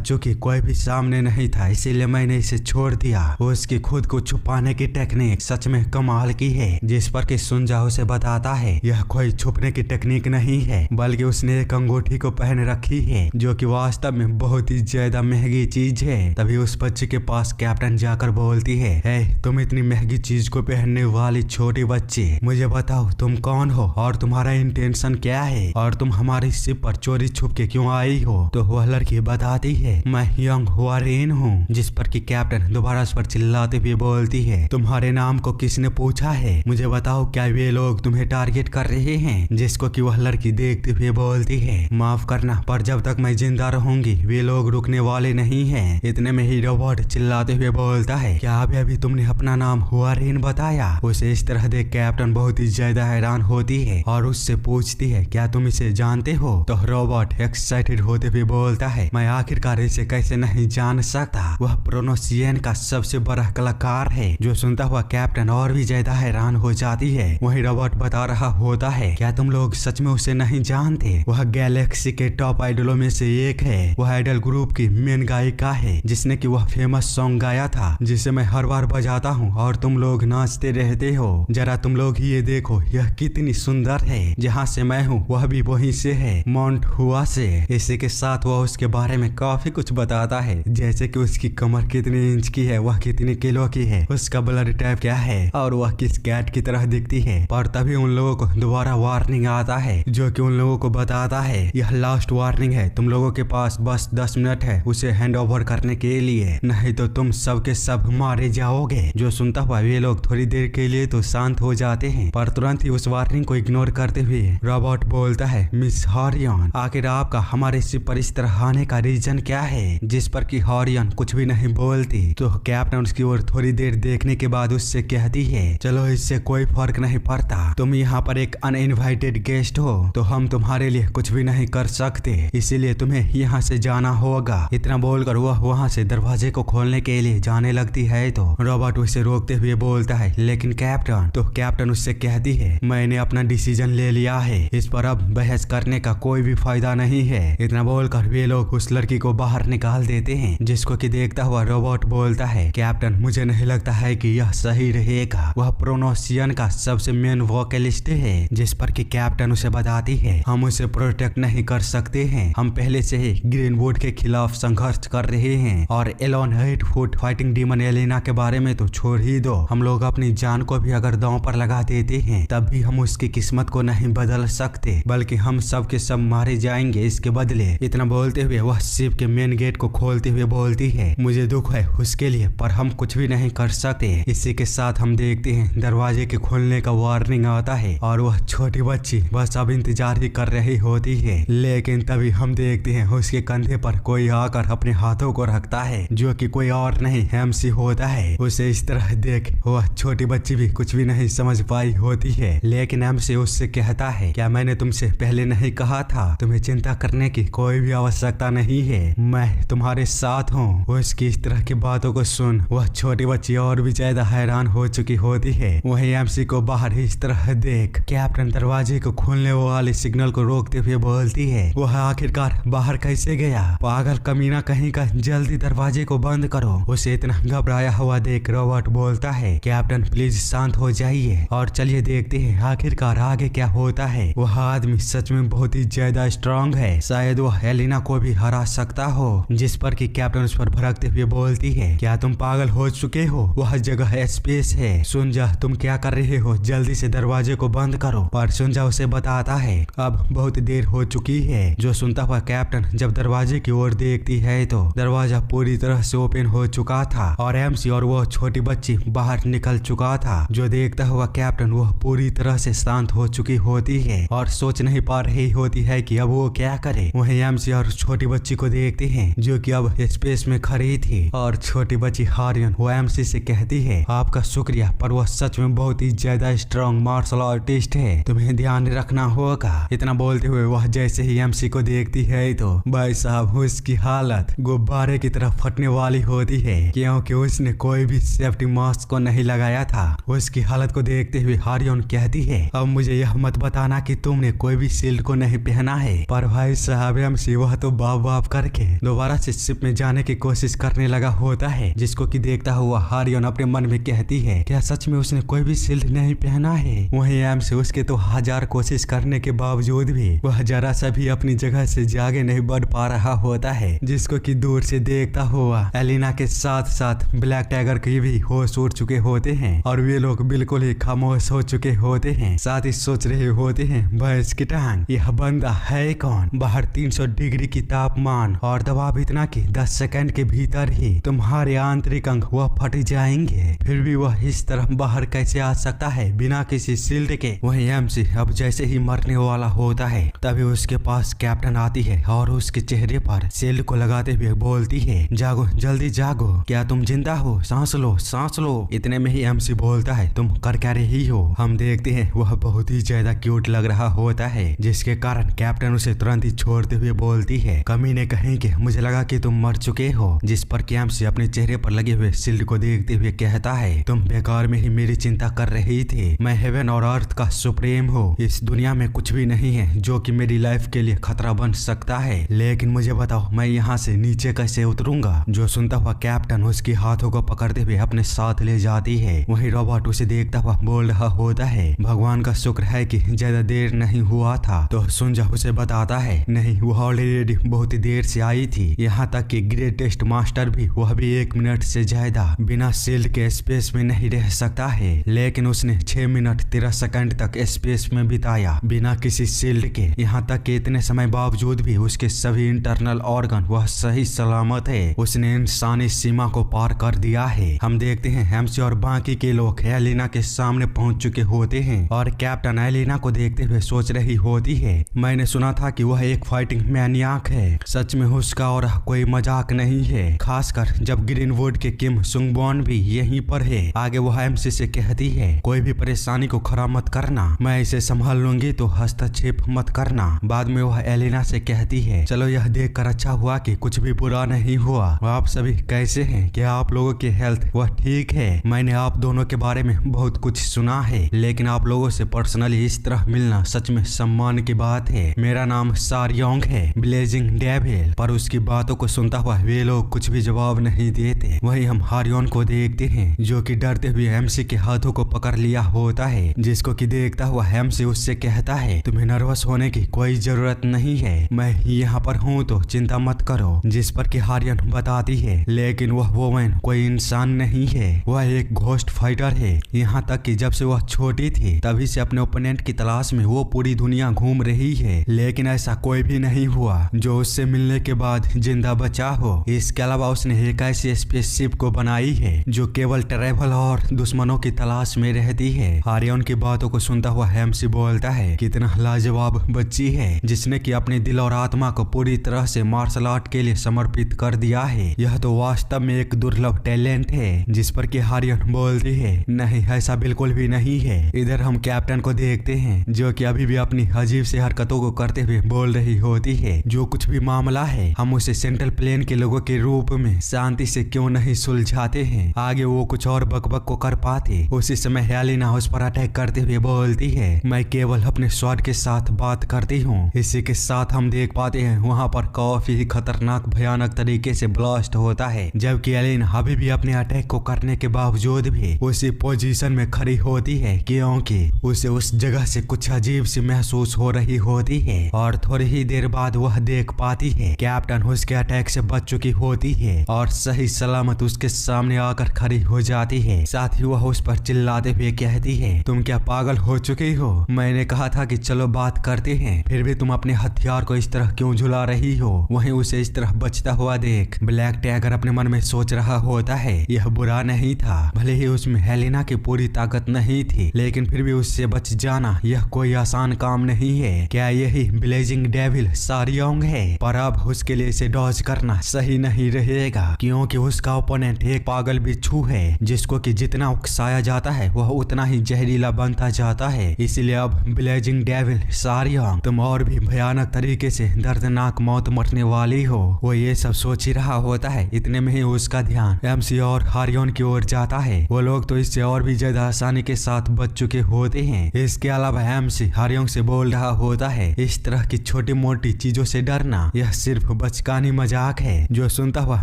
चूंकि कोई भी सामने नहीं था इसीलिए मैंने इसे छोड़ दिया। उसकी खुद को छुपाने की टेक्निक सच में कमाल की है। जिस पर कि सुनजा उसे बताता है यह कोई छुपने की टेक्निक नहीं है, बल्कि उसने एक अंगूठी को पहन रखी है जो कि वास्तव में बहुत ही ज्यादा महंगी चीज है। तभी उस बच्चे के पास कैप्टन जाकर बोलती है, तुम इतनी महंगी चीज को पहनने वाली छोटी बच्ची, मुझे बताओ तुम कौन हो और तुम्हारा इंटेंशन क्या है और तुम हमारी शिप पर चोरी छुप के क्यों आई हो? तो वह लड़की बताती है, मैं यंग वॉरेन हूँ। जिस पर कि कैप्टन दोबारा उस पर चिल्लाते हुए बोलती है, तुम्हारे नाम को किसने पूछा है? मुझे बताओ क्या वे लोग तुम्हें टारगेट कर रहे हैं? जिसको कि वह लड़की देखते हुए बोलती है, माफ करना पर जब तक मैं जिंदा रहूंगी वे लोग रुकने वाले नहीं हैं। इतने में ही रोबोट चिल्लाते हुए बोलता है, क्या अभी तुमने अपना नाम वॉरेन बताया? उसे इस तरह देख कैप्टन बहुत ही ज्यादा हैरान होती है और उससे पूछती है, क्या तुम इसे जानते हो? तो रोबोट एक्साइटेड होते हुए बोलता है, मैं आखिरकार इसे कैसे नहीं जान सकता, वह प्रोनोसियन का सबसे बड़ा कलाकार है। जो सुनता हुआ कैप्टन और भी ज्यादा हैरान हो जाती है। वही रोबोट बता रहा होता है, क्या तुम लोग सच में उसे नहीं जानते? वह गैलेक्सी के टॉप आइडलों में से एक है। वह आइडल ग्रुप की मेन गायिका है जिसने कि वह फेमस सॉन्ग गाया था जिसे मैं हर बार बजाता हूँ और तुम लोग नाचते रहते हो। जरा तुम लोग ये देखो यह कितनी सुंदर है। जहाँ से मैं हूँ वह भी वहीं से है, माउंट हुआ से। इसी के साथ वह उसके बारे में काफी कुछ बताता है, जैसे कि उसकी कमर कितनी इंच की है, वह कितनी किलो की है, उसका ब्लड टाइप क्या है और वह किस कैट की तरह दिखती है। पर तभी उन लोगों को दोबारा वार्निंग आता है जो कि उन लोगों को बताता है, यह लास्ट वार्निंग है, तुम लोगों के पास बस 10 मिनट है उसे हैंड ओवर करने के लिए, नहीं तो तुम सब के सब मारे जाओगे। जो सुनता हुआ वे लोग थोड़ी देर के लिए तो शांत हो जाते हैं, पर तुरंत ही उस वार्निंग को इग्नोर करते हुए रोबोट बोलता है, मिस हॉरियन आखिर आपका हमारे शिप पर इस तरह आने का रीजन क्या है? जिस पर कि हॉरियन कुछ भी नहीं बोलती। तो कैप्टन उसकी ओर थोड़ी देर देखने के बाद उससे कहती है, चलो इससे कोई फर्क नहीं पड़ता, तुम यहाँ पर एक अनइनवाइटेड गेस्ट हो तो हम तुम्हारे लिए कुछ भी नहीं कर सकते, इसीलिए तुम्हें यहाँ से जाना होगा। इतना बोलकर वह वहाँ से दरवाजे को खोलने के लिए जाने लगती है तो रोबोट उसे रोकते हुए बोलता है, लेकिन कैप्टन। तो कैप्टन उससे कहती है, मैंने अपना डिसीजन ले लिया है, इस पर अब बहस करने का कोई भी फायदा नहीं है। इतना बोलकर वे लोग उस लड़की को बाहर निकाल देते हैं, जिसको कि देखता हुआ रोबोट बोलता है, कैप्टन मुझे नहीं लगता है कि यह सही रहेगा। वह प्रोनोसियन का सबसे मेन वोकलिस्ट है। जिस पर कि कैप्टन उसे बताती है, हम उसे प्रोटेक्ट नहीं कर सकते हैं, हम पहले से ही ग्रीनवुड के खिलाफ संघर्ष कर रहे हैं और alone 8 foot fighting demon Elina के बारे में तो छोड़ ही दो, हम लोग अपनी जान को भी अगर दांव पर लगा देते हैं तब भी हम उसकी किस्मत को नहीं बदल सकते, बल्कि हम सब के सब मारे जाएंगे इसके बदले। इतना बोलते हुए वह शिप के मेन गेट को खोलते हुए बोलती है, मुझे दुख है उसके लिए पर हम कुछ भी नहीं कर सकते। इसी के साथ हम देखते हैं दरवाजे के खोलने का वार्निंग आता है और वह छोटी बच्ची बस अब इंतजार ही कर रही होती है, लेकिन तभी हम देखते हैं उसके कंधे पर कोई आकर अपने हाथों को रखता है जो कि कोई और नहीं एमसी होता है। उसे इस तरह देख वह छोटी बच्ची भी कुछ भी नहीं समझ पाई होती है, लेकिन एमसी उससे कहता है, क्या मैंने तुमसे पहले नहीं कहा था, तुम्हें चिंता करने की कोई भी आवश्यकता नहीं है, मैं तुम्हारे साथ हूँ। उसकी इस तरह की बातों को सुन वह छोटी बच्ची और भी ज्यादा हैरान हो चुकी होती है। वही एमसी को बाहर इस तरह देख कैप्टन दरवाजे को खोलने वाले सिग्नल को रोकते हुए बोलती है, वह आखिरकार बाहर कैसे गया? पागल कमीना कहीं का, जल्दी दरवाजे को बंद करो। उसे इतना घबराया हुआ देख रोबोट बोलता है, कैप्टन प्लीज शांत हो जाए चाहिए। और चलिए देखते हैं आखिरकार आगे क्या होता है। वह आदमी सच में बहुत ही ज्यादा स्ट्रांग है, शायद वह एलिना को भी हरा सकता हो। जिस पर कि कैप्टन उस पर भड़कते हुए बोलती है, क्या तुम पागल हो चुके हो? वह जगह स्पेस है। सुनजा तुम क्या कर रहे हो? जल्दी से दरवाजे को बंद करो। और सुनजा उसे बताता है अब बहुत देर हो चुकी है। जो सुनता हुआ कैप्टन जब दरवाजे की ओर देखती है तो दरवाजा पूरी तरह से ओपन हो चुका था और एमसी और वह छोटी बच्ची बाहर निकल चुका था। जो देखता हुआ कैप्टन वह पूरी तरह से शांत हो चुकी होती है और सोच नहीं पा रही होती है कि अब वो क्या करे। वहीं एमसी और छोटी बच्ची को देखते हैं जो कि अब स्पेस में खड़ी थी और छोटी बच्ची हारियन वो एमसी से कहती है, आपका शुक्रिया, पर वह सच में बहुत ही ज्यादा स्ट्रांग मार्शल आर्टिस्ट है, तुम्हें ध्यान रखना होगा। इतना बोलते हुए वह जैसे ही एमसी को देखती है तो भाई साहब उसकी हालत गुब्बारे की तरह फटने वाली होती है, क्योंकि उसने कोई भी सेफ्टी मास्क को नहीं लगाया था। उसकी हालत को देखते हुए हारियन कहती है, अब मुझे यह मत बताना कि तुमने कोई भी शील्ड को नहीं पहना है। पर भाई साहब एमसी वह तो बाप बाप करके दोबारा से शिप में जाने की कोशिश करने लगा होता है, जिसको कि देखता हुआ हारियन अपने मन में कहती है, क्या सच में उसने कोई भी शील्ड नहीं पहना है? वहीं एमसी उसके तो हजार कोशिश करने के बावजूद भी वह जरा सा भी अपनी जगह से जागे नहीं बढ़ पा रहा होता है, जिसको कि दूर से देखता हुआ एलिना के साथ साथ ब्लैक टाइगर के भी होश उड़ चुके होते हैं और वे लोग बिल्कुल ही खामोश हो चुके होते हैं। साथ ही सोच रहे होते हैं, भैंस की टांग, यह बंदा है कौन? बाहर 300 डिग्री की तापमान और दबाव इतना कि 10 सेकंड के भीतर ही तुम्हारे आंतरिक अंग वह फट जाएंगे, फिर भी वह इस तरह बाहर कैसे आ सकता है बिना किसी शील्ड के? वहीं एमसी अब जैसे ही मरने वाला होता है तभी उसके पास कैप्टन आती है और उसके चेहरे पर शील्ड को लगाते हुए बोलती है, जागो, जल्दी जागो, क्या तुम जिंदा हो? सांस लो, सांस लो। इतने में ही एमसी बोलता है, तुम कर क्या रही हो? हम देखते हैं वह बहुत ही ज्यादा क्यूट लग रहा होता है, जिसके कारण कैप्टन उसे तुरंत ही छोड़ते हुए बोलती है, कमीने कहेंगे, मुझे लगा कि तुम मर चुके हो। जिस पर एमसी अपने चेहरे पर लगे हुए शील्ड को देखते हुए कहता है, तुम बेकार में ही मेरी चिंता कर रही थी, मैं हेवन और अर्थ का सुप्रीम हूँ, इस दुनिया में कुछ भी नहीं है जो कि मेरी लाइफ के लिए खतरा बन सकता है, लेकिन मुझे बताओ मैं यहाँ से नीचे कैसे उतरूंगा? जो सुनता हुआ कैप्टन उसके हाथों को पकड़ते हुए अपने साथ ले जाती है। वहीं रॉबर्ट उसे देखता हुआ बोल रहा होता है, भगवान का शुक्र है कि ज्यादा देर नहीं हुआ था। तो सुनजा उसे बताता है, नहीं वो ऑलरेडी बहुत देर से आई थी, यहाँ तक कि ग्रेटेस्ट मास्टर भी वह भी 1 मिनट से ज्यादा बिना शील्ड के स्पेस में नहीं रह सकता है, लेकिन उसने 6 मिनट 13 सेकंड तक स्पेस में बिताया बिना किसी शील्ड के। यहाँ तक कि इतने समय बावजूद भी उसके सभी इंटरनल ऑर्गन वह सही सलामत है, उसने इंसानी सीमा को पार कर दिया है। हम देखते हैं एमसी और बाकी के लोग एलिना के सामने पहुंच चुके होते हैं और कैप्टन एलिना को देखते हुए सोच रही होती है, मैंने सुना था कि वह एक फाइटिंग मैनियाक है, सच में उसका और कोई मजाक नहीं है, खासकर जब ग्रीनवुड के किम सुंगबॉन भी यहीं पर है। आगे वह एमसी से कहती है, कोई भी परेशानी को खड़ा मत करना, मैं इसे संभाल लूंगी, तो हस्तक्षेप मत करना। बाद में वह एलिना से कहती है, चलो यह देखकर अच्छा हुआ कि कुछ भी बुरा नहीं हुआ। आप सभी कैसे हैं? क्या आप लोगों की हेल्थ वह ठीक है? मैंने आप दोनों के बारे में बहुत कुछ सुना है, लेकिन आप लोगों से पर्सनली इस तरह मिलना सच में सम्मान की बात है। मेरा नाम सारयोंग है, ब्लेजिंग डेविल। पर उसकी बातों को सुनता हुआ वे लोग कुछ भी जवाब नहीं देते। वहीं हम हारियन को देखते हैं जो कि डरते हुए एमसी के हाथों को पकड़ लिया होता है, जिसको कि देखता हुआ एमसी उससे कहता है, तुम्हें नर्वस होने की कोई जरूरत नहीं है, मैं यहाँ पर हूँ तो चिंता मत करो। जिस पर कि हारियन बताती है, लेकिन वह वोमन कोई इंसान नहीं है, वह एक घोस्ट फाइटर है। यहाँ तक कि जब से वह छोटी थी तभी से अपने ओपोनेंट की तलाश में वो पूरी दुनिया घूम रही है, लेकिन ऐसा कोई भी नहीं हुआ जो उससे मिलने के बाद जिंदा बचा हो। इसके अलावा उसने एक ऐसी स्पेसशिप को बनाई है जो केवल ट्रैवल और दुश्मनों की तलाश में रहती है। हारियन की बातों को सुनता हुआ एमसी बोलता है, कितना लाजवाब बच्ची है जिसने कि अपने दिल और आत्मा को पूरी तरह से मार्शल आर्ट के लिए समर्पित कर दिया है। यह तो वास्तव में एक दुर्लभ टैलेंट है। जिस पर कि हारियन बोलती है, नहीं ऐसा बिल्कुल भी नहीं है। इधर हम कैप्टन को देखते हैं जो कि अभी भी अपनी अजीब सी हरकतों को करते हुए बोल रही होती है, जो कुछ भी मामला है हम उसे सेंट्रल प्लेन के लोगों के रूप में शांति से क्यों नहीं सुलझाते हैं। आगे वो कुछ और बकबक को कर पाते, उसी समय एलिना उस पर अटैक करते हुए बोलती है, मैं केवल अपने स्वॉर्ड के साथ बात करती हूँ। इसी के साथ हम देख पाते हैं वहाँ पर काफी ही खतरनाक भयानक तरीके से ब्लास्ट होता है, जबकि एलिना अभी भी अपने अटैक को करने के बावजूद भी उसी पोजीशन पोजीशन में खड़ी होती है क्योंकि उसे उस जगह से कुछ अजीब सी महसूस हो रही होती है। और थोड़ी ही देर बाद वह देख पाती है कैप्टन उसके अटैक से बच चुकी होती है और सही सलामत उसके सामने आकर खड़ी हो जाती है। साथ ही वह उस पर चिल्लाते हुए कहती है, तुम क्या पागल हो चुकी हो? मैंने कहा था कि चलो बात करते हैं, फिर भी तुम अपने हथियार को इस तरह क्यों झुला रही हो? वहीं उसे इस तरह बचता हुआ देख ब्लैक टाइगर अपने मन में सोच रहा होता है यह बुरा नहीं था। भले ही उसमें हेलेना की पूरी ताकत नहीं थी, लेकिन फिर भी उससे बच जाना यह कोई आसान काम नहीं है। क्या यही ब्लेजिंग डेविल सारियोंग है? पर अब उसके लिए इसे डॉज करना सही नहीं रहेगा क्योंकि उसका ओपोनेंट एक पागल बिच्छू है जिसको कि जितना उकसाया जाता है वह उतना ही जहरीला बनता जाता है। इसलिए अब ब्लेजिंग डेविल सारियोंग तुम और भी भयानक तरीके से दर्दनाक मौत मरने वाली हो। वो ये सब सोच ही रहा होता है, इतने में ही उसका ध्यान एमसी और हारियोन की ओर जाता है। वो लोग तो इससे और भी ज्यादा आसानी के साथ बच चुके होते हैं। इसके अलावा एमसी हारियोन से बोल रहा होता है, इस तरह की छोटी मोटी चीजों से डरना यह सिर्फ बचकानी मजाक है। जो सुनता हुआ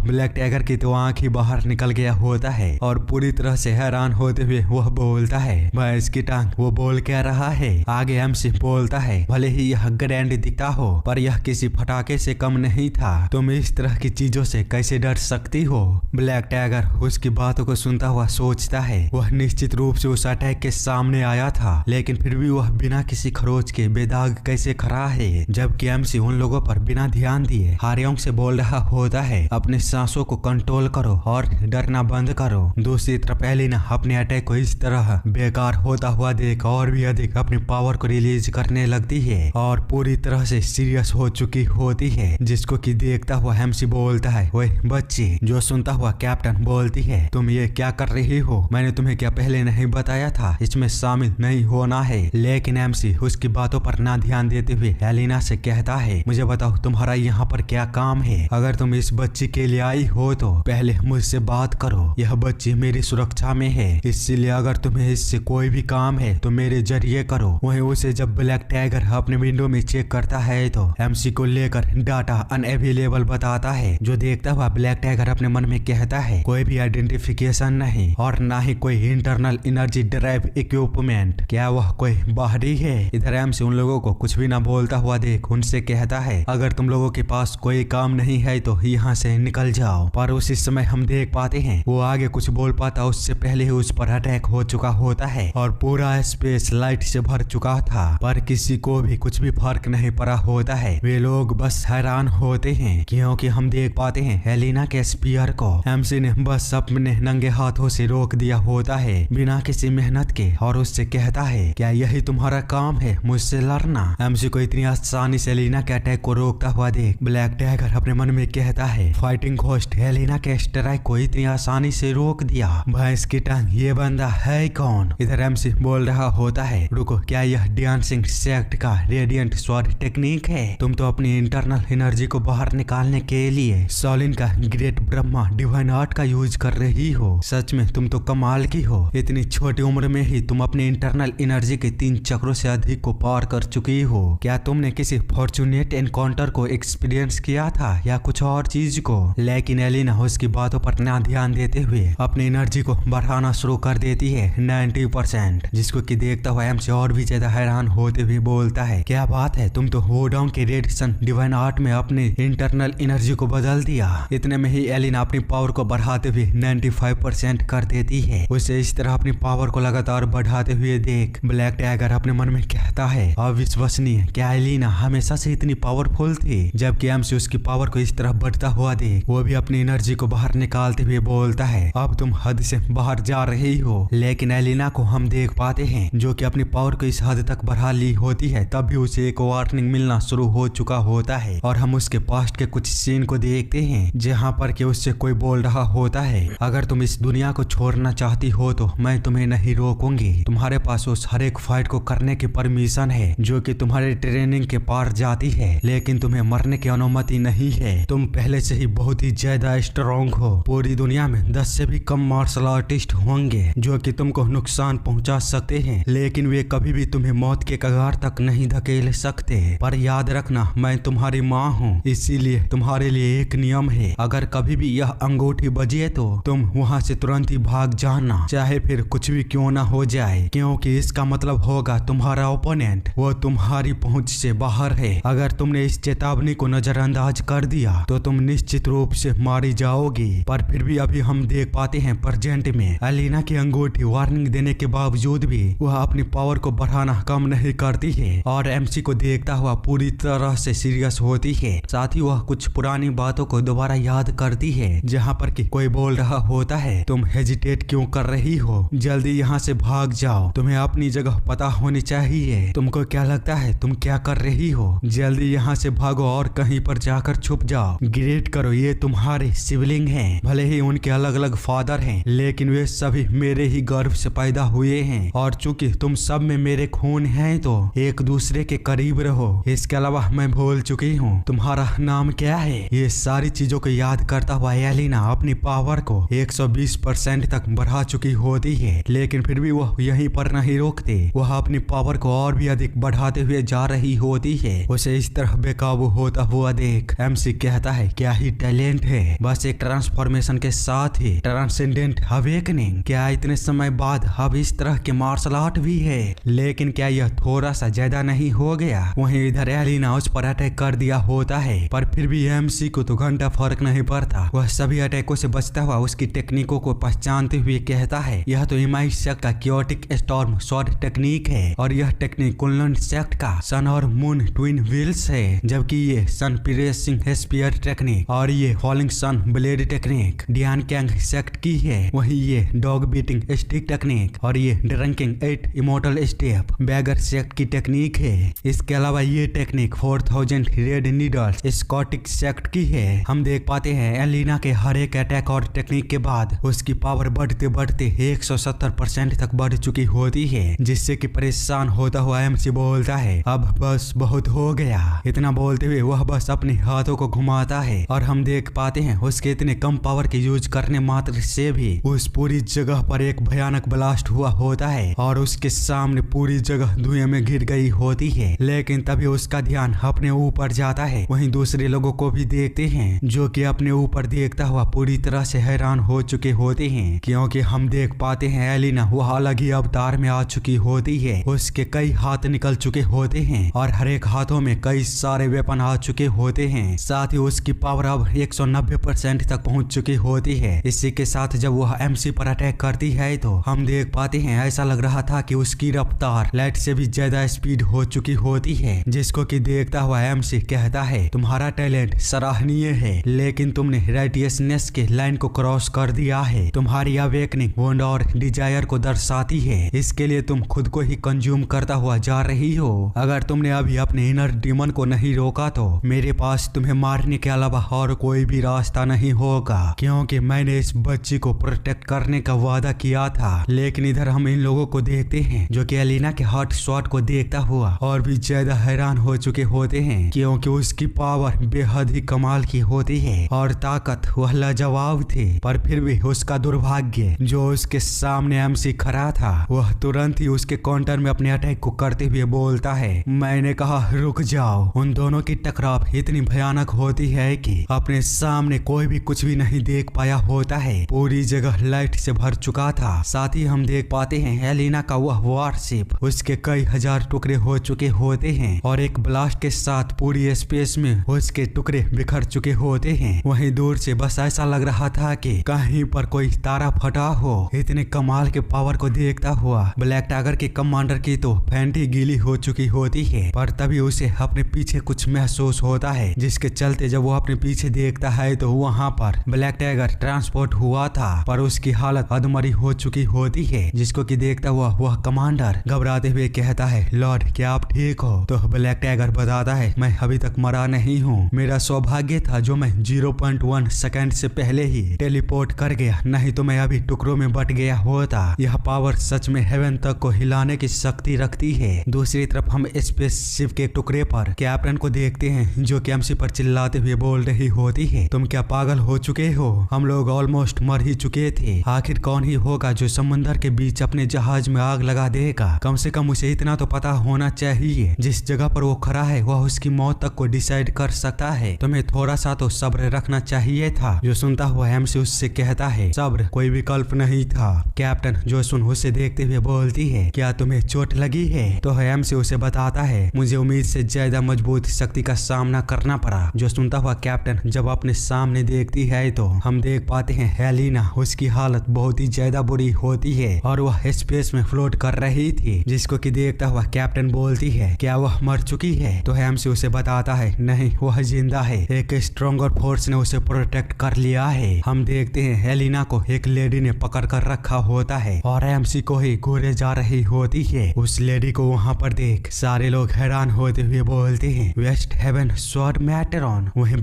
ब्लैक टाइगर की तो आंख ही बाहर निकल गया होता है और पूरी तरह से हैरान होते हुए वह बोलता है, भैंस की टांग। वो बोल क्या रहा है? आगे एमसी बोलता है, भले ही यह ग्रैंड दिखता हो पर यह किसी फटाके से कम नहीं था। तुम इस तरह की चीजों से कैसे डर सकती हो? ब्लैक टाइगर उसकी बातों को सुनता हुआ सोचता है, वह निश्चित रूप से उस अटैक के सामने आया था, लेकिन फिर भी वह बिना किसी खरोच के बेदाग कैसे खड़ा है? जबकि एमसी उन लोगों पर बिना ध्यान दिए हारियोंग से बोल रहा होता है, अपने सांसों को कंट्रोल करो और डरना बंद करो। दूसरी तरफ एलिना अपने अटैक को इस तरह बेकार होता हुआ देख और भी अधिक अपनी पावर को रिलीज करने लगती है और पूरी तरह से सीरियस हो चुकी होती है, जिसको कि देखता हुआ एमसी बोलता है, ओए बच्ची। जो सुनता हुआ कैप्टन बोलती है, तुम ये क्या कर रही हो? मैंने तुम्हें क्या पहले नहीं बताया था इसमें शामिल नहीं होना है? लेकिन एमसी उसकी बातों पर ना ध्यान देते हुए एलिना से कहता है, मुझे बताओ तुम्हारा यहाँ पर क्या काम है? अगर तुम इस बच्ची के लिए आई हो तो पहले मुझसे बात करो। यह बच्ची मेरी सुरक्षा में है, इसीलिए अगर तुम्हें इससे कोई भी काम है तो मेरे जरिए करो। वहीं उसे जब ब्लैक टाइगर अपने विंडो में चेक करता है तो एमसी को लेकर डाटा अनअवेलेबल बताता है। जो देखता हुआ ब्लैक टाइगर अपने मन में कहता है, कोई भी आइडेंटिफिकेशन नहीं और ना ही कोई इंटरनल एनर्जी ड्राइव इक्विपमेंट। क्या वह कोई बाहरी है? इधर एमसी उन लोगों को कुछ भी ना बोलता हुआ देख उनसे कहता है, अगर तुम लोगों के पास कोई काम नहीं है तो यहाँ से निकल जाओ। पर उसी समय हम देख पाते हैं वो आगे कुछ बोल पाता उससे पहले ही उस पर अटैक हो चुका होता है और पूरा स्पेस लाइट से भर चुका था, पर किसी को भी कुछ भी फर्क नहीं पड़ा होता है। वे लोग बस हैरान होते हैं क्योंकि हम देख पाते हैं एलिना के स्पीयर को एमसी ने बस अपने नंगे हाथों से रोक दिया होता है बिना किसी मेहनत के और उससे कहता है, क्या यही तुम्हारा काम है मुझसे लड़ना? एमसी को इतनी आसानी से एलिना के अटैक को रोकता हुआ देख ब्लैक टाइगर अपने मन में कहता है, फाइटिंग घोस्ट एलिना के स्ट्राइक को इतनी आसानी से रोक दिया। भैंस की टांग, ये बंदा है कौन? इधर एमसी बोल रहा होता है, रुको, क्या यह डांसिंग सेक्ट का रेडिएंट स्वॉर्ड टेक्निक है? तुम तो अपनी इंटरनल एनर्जी को बाहर निकालने के लिए सॉलिन का ग्रेट ब्रह्मा डिवाइन आर्ट का यूज कर रही हो। सच में तुम तो कमाल की हो। इतनी छोटी उम्र में ही तुम अपने इंटरनल एनर्जी के 3 चक्रों से अधिक को पार कर चुकी हो। क्या तुमने किसी फॉर्चुनेट एनकाउंटर को एक्सपीरियंस किया था या कुछ और चीज को? लेकिन एलिना उसकी बातों पर ना ध्यान देते हुए अपनी एनर्जी को बढ़ाना शुरू कर देती है 90%, जिसको कि देखता हुआ एमसी और भी ज्यादा हैरान होते हुए बोलता है, क्या बात है, तुम तो वोडाउन के रेडिएशन डिवाइन आर्ट में अपनी इंटरनल एनर्जी को बदल दिया। इतने में ही एलिना अपनी पावर को बढ़ाते हुए 95% कर देती है। उसे इस तरह अपनी पावर को लगातार बढ़ाते हुए देख ब्लैक टाइगर अपने मन में कहता है, अविश्वसनीय, क्या एलिना हमेशा से इतनी पावरफुल थी? जबकि एमसी उसकी पावर को इस तरह बढ़ता हुआ देख वो भी अपनी एनर्जी को बाहर निकालते हुए बोलता है, अब तुम हद से बाहर जा रही हो। लेकिन एलिना को हम देख पाते हैं जो कि अपनी पावर को इस हद तक बढ़ा ली होती है, तब भी उसे एक वार्निंग मिलना शुरू हो चुका होता है और हम उसके पास्ट के कुछ सीन को देखते हैं जहाँ पर कि उससे कोई बोल रहा होता है, अगर तुम इस दुनिया को छोड़ना चाहती हो तो मैं तुम्हें नहीं रोकूंगी। तुम्हारे पास उस हर एक फाइट को करने की परमिशन है जो कि तुम्हारे ट्रेनिंग के पार जाती है, लेकिन तुम्हें मरने की अनुमति नहीं है। तुम पहले से ही बहुत ही ज्यादा स्ट्रॉन्ग हो। पूरी दुनिया में 10 से भी कम मार्शल आर्टिस्ट होंगे जो कि तुमको नुकसान पहुंचा सकते हैं, लेकिन वे कभी भी तुम्हें मौत के कगार तक नहीं धकेल सकते। पर याद रखना, मैं तुम्हारी माँ हूँ, इसीलिए तुम्हारे लिए एक नियम है, अगर कभी भी यह अंगूठी बजे तो तुम वहाँ से तुरंत ही भाग जाना, चाहे फिर फिर कुछ भी क्यों ना हो जाए, क्योंकि इसका मतलब होगा तुम्हारा ओपोनेंट वो तुम्हारी पहुंच से बाहर है। अगर तुमने इस चेतावनी को नजरअंदाज कर दिया तो तुम निश्चित रूप से मारी जाओगी। पर फिर भी अभी हम देख पाते हैं प्रेजेंट में एलिना की अंगूठी वार्निंग देने के बावजूद भी वह अपनी पावर को बढ़ाना कम नहीं करती है और एमसी को देखता हुआ पूरी तरह से सीरियस होती है। साथ ही वह कुछ पुरानी बातों को दोबारा याद करती है, जहाँ पर कि कोई बोल रहा होता है तुम हेजिटेट क्यों कर रही हो, जल्दी यहाँ से भाग जाओ, तुम्हें अपनी जगह पता होनी चाहिए। तुमको क्या लगता है तुम क्या कर रही हो, जल्दी यहाँ से भागो और कहीं पर जाकर छुप जाओ। ग्रेट करो, ये तुम्हारे सिबलिंग हैं, भले ही उनके अलग अलग फादर हैं लेकिन वे सभी मेरे ही गर्भ से पैदा हुए हैं और चूंकि तुम सब में मेरे खून हैं तो एक दूसरे के करीब रहो। इसके अलावा मैं भूल चुकी हूँ तुम्हारा नाम क्या है। ये सारी चीजों को याद करता हुआ एलिना अपनी पावर को 120% तक बढ़ा चुकी होती है, लेकिन फिर भी वह यहीं पर नहीं रोकते। वह अपनी पावर को और भी अधिक बढ़ाते हुए जा रही होती है। उसे इस तरह बेकाबू होता हुआ देख एमसी कहता है क्या ही टैलेंट है, बस एक ट्रांसफॉर्मेशन के साथ ही ट्रांसेंडेंट अवेकनिंग। क्या इतने समय बाद अब इस तरह के मार्शल आर्ट भी है, लेकिन क्या यह थोड़ा सा ज्यादा नहीं हो गया। वहीं इधर एलिना उस पर अटैक कर दिया होता है, पर फिर भी एमसी को तो घंटा फर्क नहीं पड़ता। वह सभी अटैकों से बचता हुआ उसकी टेक्निकों को पहचानते हुए कहता है यह तो इमाई सेक्ट का क्योटिक स्टॉर्म शॉर्ट टेक्निक है और यह टेक्निक कुनलन सेक्ट का सन और मून ट्विन व्हील्स है, जबकि ये सन पिरेसिंग स्पीयर टेक्निक और ये फॉलिंग सन ब्लेड टेक्निक डियान कैंग सेक्ट की है। वहीं ये डॉग बीटिंग स्टिक टेक्निक और ये ड्रंकिंग 8 इमोर्टल स्टेप बैगर सेक्ट की टेक्निक है। इसके अलावा ये टेक्निक 4000 रेड नीडल्स स्कॉटिक सेक्ट की है। हम देख पाते हैं एलिना के हर एक अटैक और टेक्निक के बाद उसकी पावर बढ़ते बढ़ते 170% तक बढ़ चुकी होती है, जिससे कि परेशान होता हुआ एमसी बोलता है अब बस बहुत हो गया। इतना बोलते हुए वह बस अपने हाथों को घुमाता है और हम देख पाते हैं उसके इतने कम पावर के यूज करने मात्र से भी उस पूरी जगह पर एक भयानक ब्लास्ट हुआ होता है और उसके सामने पूरी जगह धुएं में घिर गई होती है। लेकिन तभी उसका ध्यान अपने ऊपर जाता है। वहीं दूसरे लोगों को भी देखते हैं जो कि अपने ऊपर देखता हुआ पूरी तरह से हैरान हो चुके होते हैं, क्योंकि हम देख पाते हैं एलिना वह अलग ही अवतार में आ चुकी होती है। उसके कई हाथ निकल चुके होते हैं और हर एक हाथों में कई सारे वेपन आ चुके होते हैं। साथ ही उसकी पावर अब 190% तक पहुंच चुकी होती है। इसी के साथ जब वह एमसी पर अटैक करती है तो हम देख पाते हैं ऐसा लग रहा था कि उसकी रफ्तार लाइट से भी ज्यादा स्पीड हो चुकी होती है, जिसको कि देखता हुआ एमसी कहता है तुम्हारा टैलेंट सराहनीय है, लेकिन तुमने राइटियसनेस के लाइन को क्रॉस कर दिया है। तुम्हारी अवेकनिंग वंड और डिजायर को दर्शाती है, इसके लिए तुम खुद को ही कंज्यूम करता हुआ जा रही हो। अगर तुमने अभी अपने इनर डीमन को नहीं रोका तो मेरे पास तुम्हें मारने के अलावा और कोई भी रास्ता नहीं होगा, क्योंकि मैंने इस बच्ची को प्रोटेक्ट करने का वादा किया था। लेकिन इधर हम इन लोगों को देखते हैं जो कि एलिना के हॉट शॉट को देखता हुआ और भी ज्यादा हैरान हो चुके होते हैं, क्योंकि उसकी पावर बेहद ही कमाल की होती है और ताकत वह लाजवाब थी। पर फिर भी उसका दुर्भाग्य जो उसके सामने एमसी खड़ा था वह तुरंत ही उसके काउंटर में अपने अटैक को करते हुए बोलता है मैंने कहा रुक जाओ। उन दोनों की टकराव इतनी भयानक होती है कि अपने सामने कोई भी कुछ भी नहीं देख पाया होता है। पूरी जगह लाइट से भर चुका था। साथ ही हम देख पाते हैं एलिना का वह वारशिप उसके कई हजार टुकड़े हो चुके होते हैं और एक ब्लास्ट के साथ पूरी स्पेस में उसके टुकड़े बिखर चुके होते हैं। वहीं दूर से बस ऐसा लग रहा था कि कहीं पर कोई तारा फटा हो। इतने कमाल के पावर को देखता हुआ ब्लैक टाइगर के कमांडर की तो फैंटी गीली हो चुकी होती है, पर तभी उसे अपने पीछे कुछ महसूस होता है, जिसके चलते जब वो अपने पीछे देखता है तो वहाँ पर ब्लैक टाइगर ट्रांसपोर्ट हुआ था, पर उसकी हालत अधमरी हो चुकी होती है, जिसको कि देखता हुआ वह कमांडर घबराते हुए कहता है लॉर्ड क्या आप ठीक हो? तो ब्लैक टाइगर बताता है मैं अभी तक मरा नहीं हूँ, मेरा सौभाग्य था जो मैं 0.1 सेकंड से पहले ही टेलीपोर्ट कर गया, नहीं तो मैं अभी टुकड़ों में बट गया होता। यह पावर सच में हेवन तक को हिलाने की शक्ति रखती है। दूसरी तरफ हम स्पेसशिप के टुकड़े पर कैप्टन को देखते हैं जो कि एमसी पर चिल्लाते हुए बोल रही होती है तुम क्या पागल हो चुके हो? हम लोग ऑलमोस्ट मर ही चुके थे, आखिर कौन ही होगा जो समंदर के बीच अपने जहाज में आग लगा देगा? कम से कम उसे इतना तो पता होना चाहिए जिस जगह पर वो खड़ा है वह उसकी मौत तक को डिसाइड कर सकता है। तुम्हें थोड़ा सा तो सब्र रखना चाहिए था। जो सुनता हुआ एमसी उससे कहता है सब्र कोई विकल्प नहीं था। कैप्टन जोसुन उसे देखते हुए बोलती है, क्या तुम्हें चोट लगी है? तो हैम्सी उसे बताता है, मुझे उम्मीद से ज्यादा मजबूत शक्ति का सामना करना पड़ा। जो सुनता हुआ कैप्टन जब अपने सामने देखती है तो हम देख पाते हैं हेलिना, उसकी हालत बहुत ही ज्यादा बुरी होती है और वह स्पेस में फ्लोट कर रही थी, जिसको कि देखता हुआ कैप्टन बोलती है, क्या वह मर चुकी है? तो हैम्सी उसे बताता है, नहीं, वह जिंदा है, एक स्ट्रॉन्गर फोर्स ने उसे प्रोटेक्ट कर लिया है। हम देखते हैं हेलिना को एक लेडी ने पकड़ कर रखा होता है और हैम्सी को ही घूरे जा रही होती है। उस लेडी को वहाँ पर देख सारे लोग हैरान होते हुए बोलते हैं, वेस्ट हेवन स्वॉर्ड मैटरॉन। वहीं